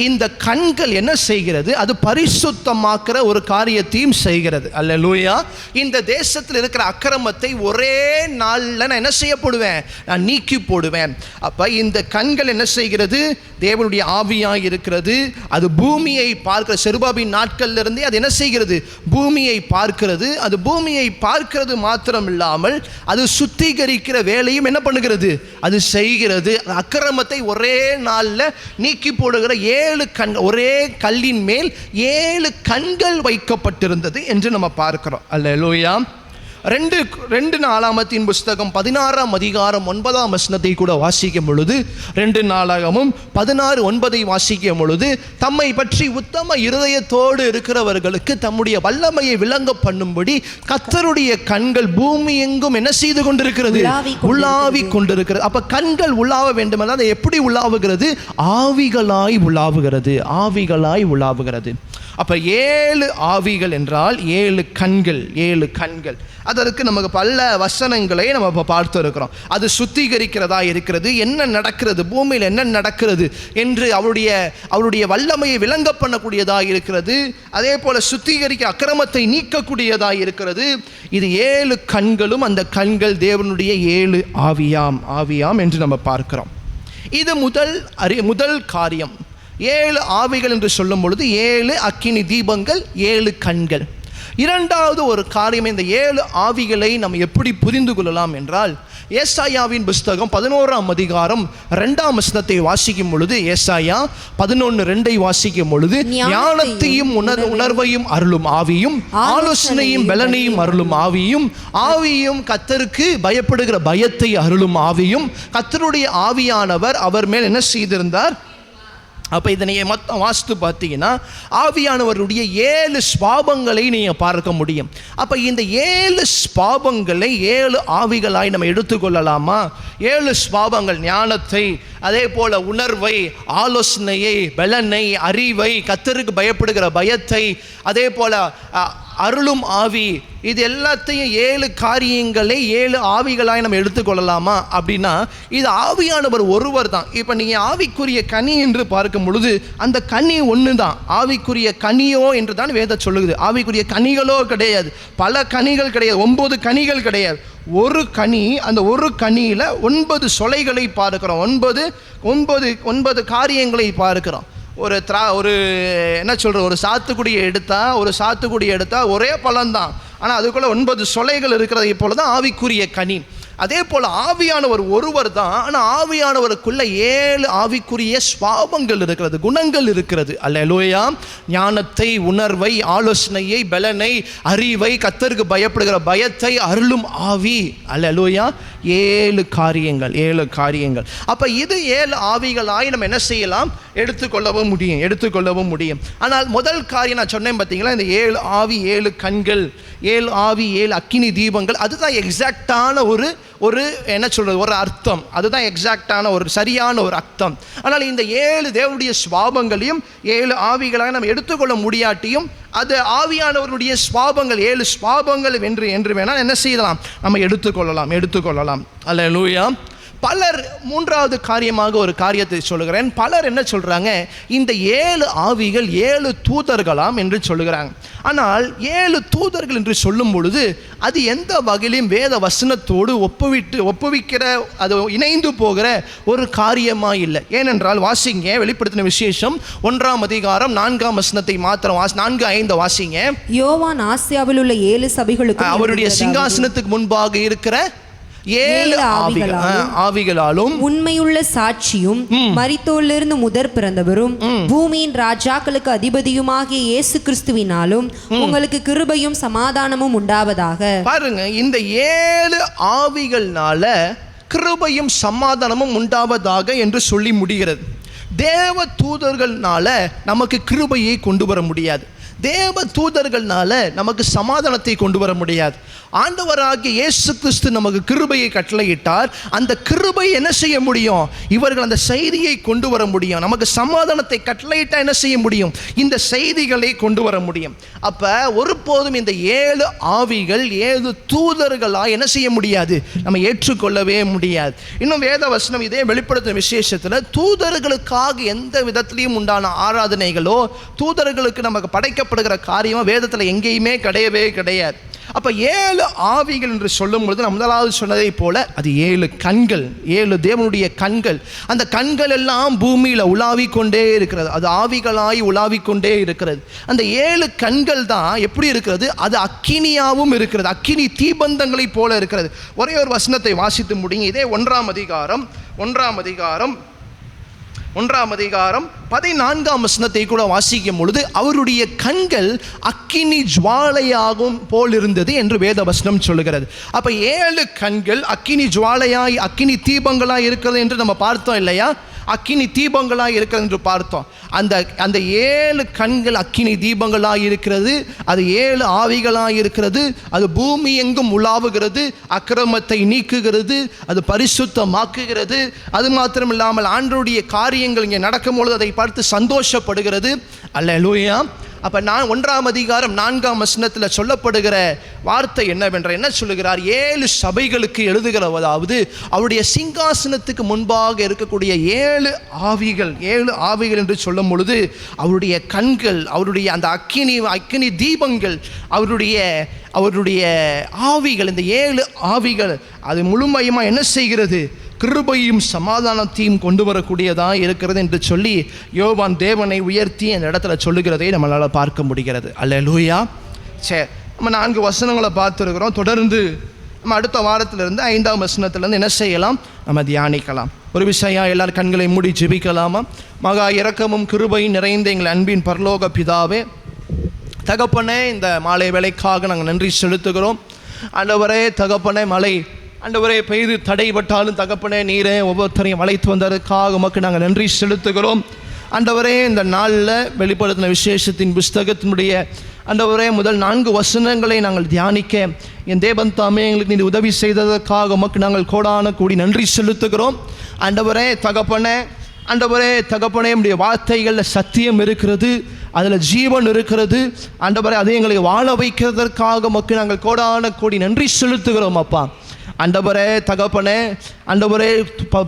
இந்த கண்கள் என்ன செய்கிறது? அது பரிசுத்தமாக்குற ஒரு காரியத்தையும் செய்கிறது. அல்லேலூயா. இந்த தேசத்தில் இருக்கிற அக்கிரமத்தை ஒரே நாள்ல நான் என்ன செய்ய போடுவேன்? நான் நீக்கி போடுவேன். அப்ப இந்த கண்கள் என்ன செய்கிறது? தேவனுடைய ஆவியாய் இருக்கிறது. அது பூமியை பார்க்கிற செருபாபின் நாட்கள்ல இருந்தே அது என்ன செய்கிறது? பூமியை பார்க்கிறது. அது பூமியை பார்க்கிறது மாத்திரம் இல்லாமல் அது சுத்திகரிக்கிற வேலையும் என்ன பண்ணுகிறது? அது செய்கிறது. அக்கிரமத்தை ஒரே நாள்ல நீக்கி போடுகிற 7 கண்கள், ஒரே கல்லின் மேல் 7 கண்கள் வைக்கப்பட்டிருந்தது என்று நம்ம பார்க்கிறோம். அல்லேலூயா. 2 நாளாகமத்தின் புஸ்தகம் 16ஆம் அதிகாரம் 9ஆம் வசனத்தை கூட வாசிக்கும் பொழுது, 2 நாளாகமும் 16:9 வாசிக்கும் பொழுது, தம்மை பற்றி உத்தம இருதயத்தோடு இருக்கிறவர்களுக்கு தம்முடைய வல்லமையை விளங்க பண்ணும்படி கர்த்தருடைய கண்கள் பூமி எங்கும் என்ன செய்து கொண்டிருக்கிறது? உலாவி கொண்டிருக்கிறது. அப்ப கண்கள் உலாவ வேண்டுமென்றால் அது எப்படி உலாவுகிறது? ஆவிகளாய் உலாவுகிறது. அப்ப 7 ஆவிகள் என்றால் 7 கண்கள். அதற்கு நமக்கு பல வசனங்களை நம்ம இப்போ பார்த்து இருக்கிறோம். அது சுத்திகரிக்கிறதா இருக்கிறது. என்ன நடக்கிறது, பூமியில் என்ன நடக்கிறது என்று அவருடைய வல்லமையை விளங்க பண்ணக்கூடியதாக இருக்கிறது. அதே போல சுத்திகரிக்க அக்கிரமத்தை நீக்கக்கூடியதாக இருக்கிறது. இது 7 கண்களும் அந்த கண்கள் தேவனுடைய 7 ஆவியாம் என்று நம்ம பார்க்கிறோம். இது முதல் காரியம். 7 ஆவிகள் என்று சொல்லும் பொழுது 7 அக்கினி தீபங்கள், 7 கண்கள். இரண்டாவது ஒரு காரியம், இந்த 7 ஆவிகளை நம்ம எப்படி புரிந்து கொள்ளலாம் என்றால், ஏசாயாவின் புஸ்தகம் 11ஆம் அதிகாரம் 2ஆம் வசனத்தை வாசிக்கும் பொழுது, ஏசாயா 11:2 வாசிக்கும் பொழுது, ஞானத்தையும் உணர்வையும் அருளும் ஆவியும், ஆலோசனையும் பலனையும் அருளும் ஆவியும் கர்த்தருக்கு பயப்படுகிற பயத்தை அருளும் ஆவியும், கர்த்தருடைய ஆவியானவர் அவர் மேல் என்ன செய்திருந்தார்? அப்போ இதை நீங்கள் மொத்தம் வாசித்து பார்த்தீங்கன்னா ஆவியானவருடைய 7 ஸ்வாபங்களை நீங்கள் பார்க்க முடியும். அப்போ இந்த 7 ஸ்வாபங்களை 7 ஆவிகளாய் நம்ம எடுத்துக்கொள்ளலாமா? 7 ஸ்வாபங்கள், ஞானத்தை, அதே போல உணர்வை, ஆலோசனையை, பலனை, அறிவை, கர்த்தருக்கு பயப்படுகிற பயத்தை, அதே போல அருளும் ஆவி, இது எல்லாத்தையும் 7 காரியங்களை 7 ஆவிகளாய் நம்ம எடுத்துக்கொள்ளலாமா அப்படின்னா, இது ஆவியானவர் ஒருவர் தான். இப்போ நீங்கள் ஆவிக்குரிய கனி என்று பார்க்கும் பொழுது அந்த கனி ஒன்று தான். ஆவிக்குரிய கனியோ என்று தான் வேதம் சொல்லுது. ஆவிக்குரிய கனிகளோ கிடையாது, பல கனிகள் கிடையாது, 9 கனிகள் கிடையாது. ஒரு கனி, அந்த ஒரு கனியில் 9 சொலைகளை பார்க்கிறோம். 9 காரியங்களை பார்க்கிறோம். ஒரு என்ன சொல்கிற, ஒரு சாத்துக்குடியை எடுத்தால் ஒரே பழம்தான், ஆனால் அதுக்குள்ளே 9 சொலைகள் இருக்கிறதை போல தான் ஆவிக்குரிய கனி. அதே போல் ஆவியானவர் ஒருவர் தான், ஆனால் ஆவியானவருக்குள்ள 7 ஆவிக்குரிய ஸ்வாபங்கள் இருக்கிறது, குணங்கள் இருக்கிறது. அல்லேலூயா. ஞானத்தை, உணர்வை, ஆலோசனையை, பலனை, அறிவை, கர்த்தருக்கு பயப்படுகிற பயத்தை அருளும் ஆவி. அல்லேலூயா. 7 காரியங்கள். அப்போ இது 7 ஆவிகளாய் நம்ம என்ன செய்யலாம்? எடுத்துக்கொள்ளவும் முடியும். ஆனால் முதல் காரியம் நான் சொன்னேன் பார்த்தீங்களா, இந்த 7 ஆவி 7 கண்கள், 7 ஆவி 7 அக்கினி தீபங்கள், அதுதான் எக்ஸாக்டான ஒரு என்ன சொல்கிறது, ஒரு அர்த்தம். அதுதான் எக்ஸாக்டான ஒரு சரியான ஒரு அர்த்தம். ஆனால் இந்த 7 தேவனுடைய சுவாபங்களையும் 7 ஆவிகளாக நம்ம எடுத்துக்கொள்ள முடியாட்டியும் அது ஆவியானவருடைய சுவாபங்கள் 7 சுவாபங்கள் என்று வேணால் என்ன செய்யலாம், நம்ம எடுத்துக்கொள்ளலாம். அல்லேலூயா. பலர், மூன்றாவது காரியமாக ஒரு காரியத்தை சொல்லுகிறேன். பலர் என்ன சொல்கிறாங்க, இந்த 7 ஆவிகள் 7 தூதர்களாம் என்று சொல்லுகிறாங்க. ஆனால் 7 தூதர்கள் என்று சொல்லும் பொழுது அது எந்த வகையிலும் வேத வசனத்தோடு ஒப்புவிக்கிற, அது இணைந்து போகிற ஒரு காரியமாக இல்லை. ஏனென்றால் வாசிங்க, வெளிப்படுத்தின விசேஷம் 1ஆம் அதிகாரம் 4ஆம் வசனத்தை மாத்திரம் 4-5 வாசிங்க. யோவான் ஆசியாவில் உள்ள 7 சபைகளுக்கு அவருடைய சிங்காசனத்துக்கு முன்பாக இருக்கிற 7 ஆவிகளாலும் உண்மையுள்ள சாட்சியும் மரித்தோரிலிருந்து முதற் பிறந்தவரும் பூமியின் ராஜாக்களுக்கு அதிபதியுமாகிய இயேசு கிறிஸ்துவினாலும் உங்களுக்கு கிருபையும் சமாதானமும் உண்டாவதாக. பாருங்க, இந்த 7 ஆவிகள்னால கிருபையும் சமாதானமும் உண்டாவதாக என்று சொல்லி முடிகிறது. தேவ தூதர்கள்னால நமக்கு கிருபையை கொண்டு வர முடியாது. தேவ தூதர்கள்னால நமக்கு சமாதானத்தை கொண்டு வர முடியாது. ஆண்டவராகிய இயேசு கிறிஸ்து நமக்கு கிருபையை கட்டளையிட்டார். அந்த கிருபை என்ன செய்ய முடியும், இவர்கள் அந்த செய்தியை கொண்டு வர முடியும். நமக்கு சமாதானத்தை கட்டளையிட்டா என்ன செய்ய முடியும், இந்த செய்திகளை கொண்டு வர முடியும். அப்ப ஒருபோதும் இந்த 7 ஆவிகள் 7 தூதர்களா என்ன செய்ய முடியாது, நம்ம ஏற்றுக்கொள்ளவே முடியாது. இன்னும் வேத வசனம் இதே வெளிப்படுத்தும் விசேஷத்துல தூதர்களுக்காக எந்த விதத்திலையும் உண்டான ஆராதனைகளோ தூதர்களுக்கு நமக்கு படைக்கப்படுகிற காரியமா வேதத்துல எங்கேயுமே கிடையாது. அப்ப 7 ஆவிகள் என்று சொல்லும் பொழுது முதலாவது சொன்னதை போல அது 7 கண்கள், 7 தேவனுடைய கண்கள். அந்த கண்கள் எல்லாம் பூமியில உலாவிக் கொண்டே இருக்கிறது. அது ஆவிகளாய் உலாவிக் கொண்டே இருக்கிறது. அந்த 7 கண்கள் தான் எப்படி இருக்கிறது, அது அக்கினியாவும் இருக்கிறது, அக்கினி தீபந்தங்களை போல இருக்கிறது. ஒரே ஒரு வசனத்தை வாசித்து முடியுங்க. இதே 1ஆம் அதிகாரம் 14ஆம் வசனத்தை கூட வாசிக்கும் பொழுது அவருடைய கண்கள் அக்கினி ஜுவாலையாகும் போல் இருந்தது என்று வேத வசனம் சொல்லுகிறது. அப்ப 7 கண்கள் அக்கினி ஜுவாலையாய் அக்கினி தீபங்களாய் இருக்கிறது என்று நம்ம பார்த்தோம் இல்லையா, அக்கினி தீபங்களாய் இருக்கிறது என்று பார்த்தோம். அந்த 7 கண்கள் அக்கினி தீபங்களாய் இருக்கிறது. அது 7 ஆவிகளாய் இருக்கிறது. அது பூமி எங்கும் உலாவுகிறது, அக்கிரமத்தை நீக்குகிறது, அது பரிசுத்தமாக்குகிறது. அது மாத்திரமில்லாமல் ஆண்டவருடைய காரியங்கள் இங்கே நடக்கும் பொழுது அதை பார்த்து சந்தோஷப்படுகிறது. அல்லேலூயா. அப்ப 1ஆம் அதிகாரம் 4ஆம் வசனத்தில் சொல்லப்படுகிற வார்த்தை என்னவென்ற என்ன சொல்லுகிறார், 7 சபைகளுக்கு எழுதுகிறதாவது அவருடைய சிங்காசனத்துக்கு முன்பாக இருக்கக்கூடிய 7 ஆவிகள் என்று சொல்லும் பொழுது அவருடைய கண்கள், அவருடைய அந்த அக்கினி தீபங்கள், அவருடைய ஆவிகள், இந்த 7 ஆவிகள் அது முழுமையுமா என்ன செய்கிறது, கிருபையும் சமாதானத்தையும் கொண்டு வரக்கூடியதாக இருக்கிறது என்று சொல்லி யோவான் தேவனை உயர்த்தி அந்த இடத்துல சொல்லுகிறதை நம்மளால் பார்க்க முடிகிறது. அல்லேலூயா. சரி, நம்ம 4 வசனங்களை பார்த்துருக்கிறோம். தொடர்ந்து நம்ம அடுத்த வாரத்திலிருந்து 5ஆம் வசனத்திலேருந்து என்ன செய்யலாம், நம்ம தியானிக்கலாம். ஒரு விஷயம், எல்லாரும் கண்களை மூடி ஜெபிக்கலாமா. மகா இரக்கமும் கிருபையும் நிறைந்த எங்கள் அன்பின் பரலோக பிதாவே, தகப்பனே, இந்த மாலை வேளைக்காக நாங்கள் நன்றி செலுத்துகிறோம். ஆண்டவரே தகப்பனே, மழை ஆண்டவரே பெய்து தடைபட்டாலும் தகப்பனே நீரே ஒவ்வொருத்தரையும் அழைத்து வந்ததற்காக உமக்கு நாங்கள் நன்றி செலுத்துகிறோம். ஆண்டவரே, இந்த நாளில் வெளிப்படுத்தின விசேஷத்தின் புஸ்தகத்தினுடைய ஆண்டவரே முதல் 4 வசனங்களை நாங்கள் தியானிக்க என் தேவன் தாமே எங்களுக்கு நீ உதவி செய்ததற்காக உமக்கு நாங்கள் கோடான கூடி நன்றி செலுத்துகிறோம். ஆண்டவரே தகப்பனே உடைய வார்த்தைகளில் சத்தியம் இருக்கிறது, அதில் ஜீவன் இருக்கிறது. ஆண்டவரே, அதை எங்களை வாழ வைக்கிறதற்காக உமக்கு நாங்கள் கோடான கூடி நன்றி செலுத்துகிறோம். அப்பா ஆண்டவரே தகப்பனே, ஆண்டவரே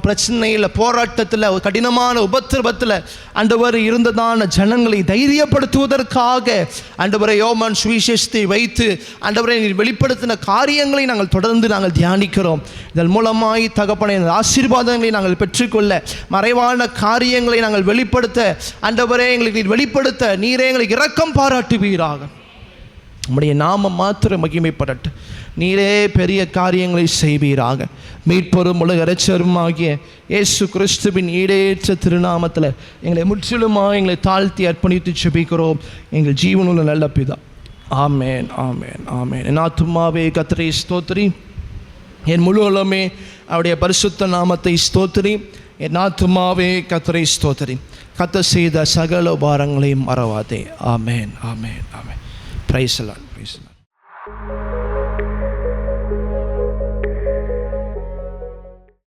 பிரச்சனையில், போராட்டத்தில், கடினமான உபத்திரவத்தில் ஆண்டவர் இருந்ததான ஜனங்களை தைரியப்படுத்துவதற்காக ஆண்டவரே யோவான் சுவிசேஷத்தை வைத்து ஆண்டவரை வெளிப்படுத்தின காரியங்களை நாங்கள் தியானிக்கிறோம். இதன் மூலமாய் தகப்பனே ஆசீர்வாதங்களை நாங்கள் பெற்றுக்கொள்ள, மறைவான காரியங்களை நாங்கள் வெளிப்படுத்த, ஆண்டவரே எங்களுக்கு வெளிப்படுத்த நீரே எங்களுக்கு இரக்கம் பாராட்டுவீராக. நம்முடைய நாமம் மாத்திரம் மகிமைப்படட்டு. நீரே பெரிய காரியங்களை செய்வீராக. மீட்பரும் உலக இரட்சகரும் ஆகிய இயேசு கிறிஸ்துவின் ஈடேற்ற திருநாமத்தில் எங்களை முற்றிலுமாக எங்களை தாழ்த்தி அர்ப்பணித்து ஜெபிக்கிறோம் எங்கள் ஜீவனுள்ள நல்ல பிதா. ஆமேன், ஆமேன், ஆமேன். என் ஆத்துமாவே கர்த்தரை ஸ்தோத்திரி, என் முழு உள்ளமே அவருடைய பரிசுத்த நாமத்தை ஸ்தோத்திரி. என் ஆத்துமாவே கர்த்தரை ஸ்தோத்திரி. கர்த்தர் செய்த சகல உபகாரங்களையும் மறவாதே. Amen, amen, amen. Praise the Lord.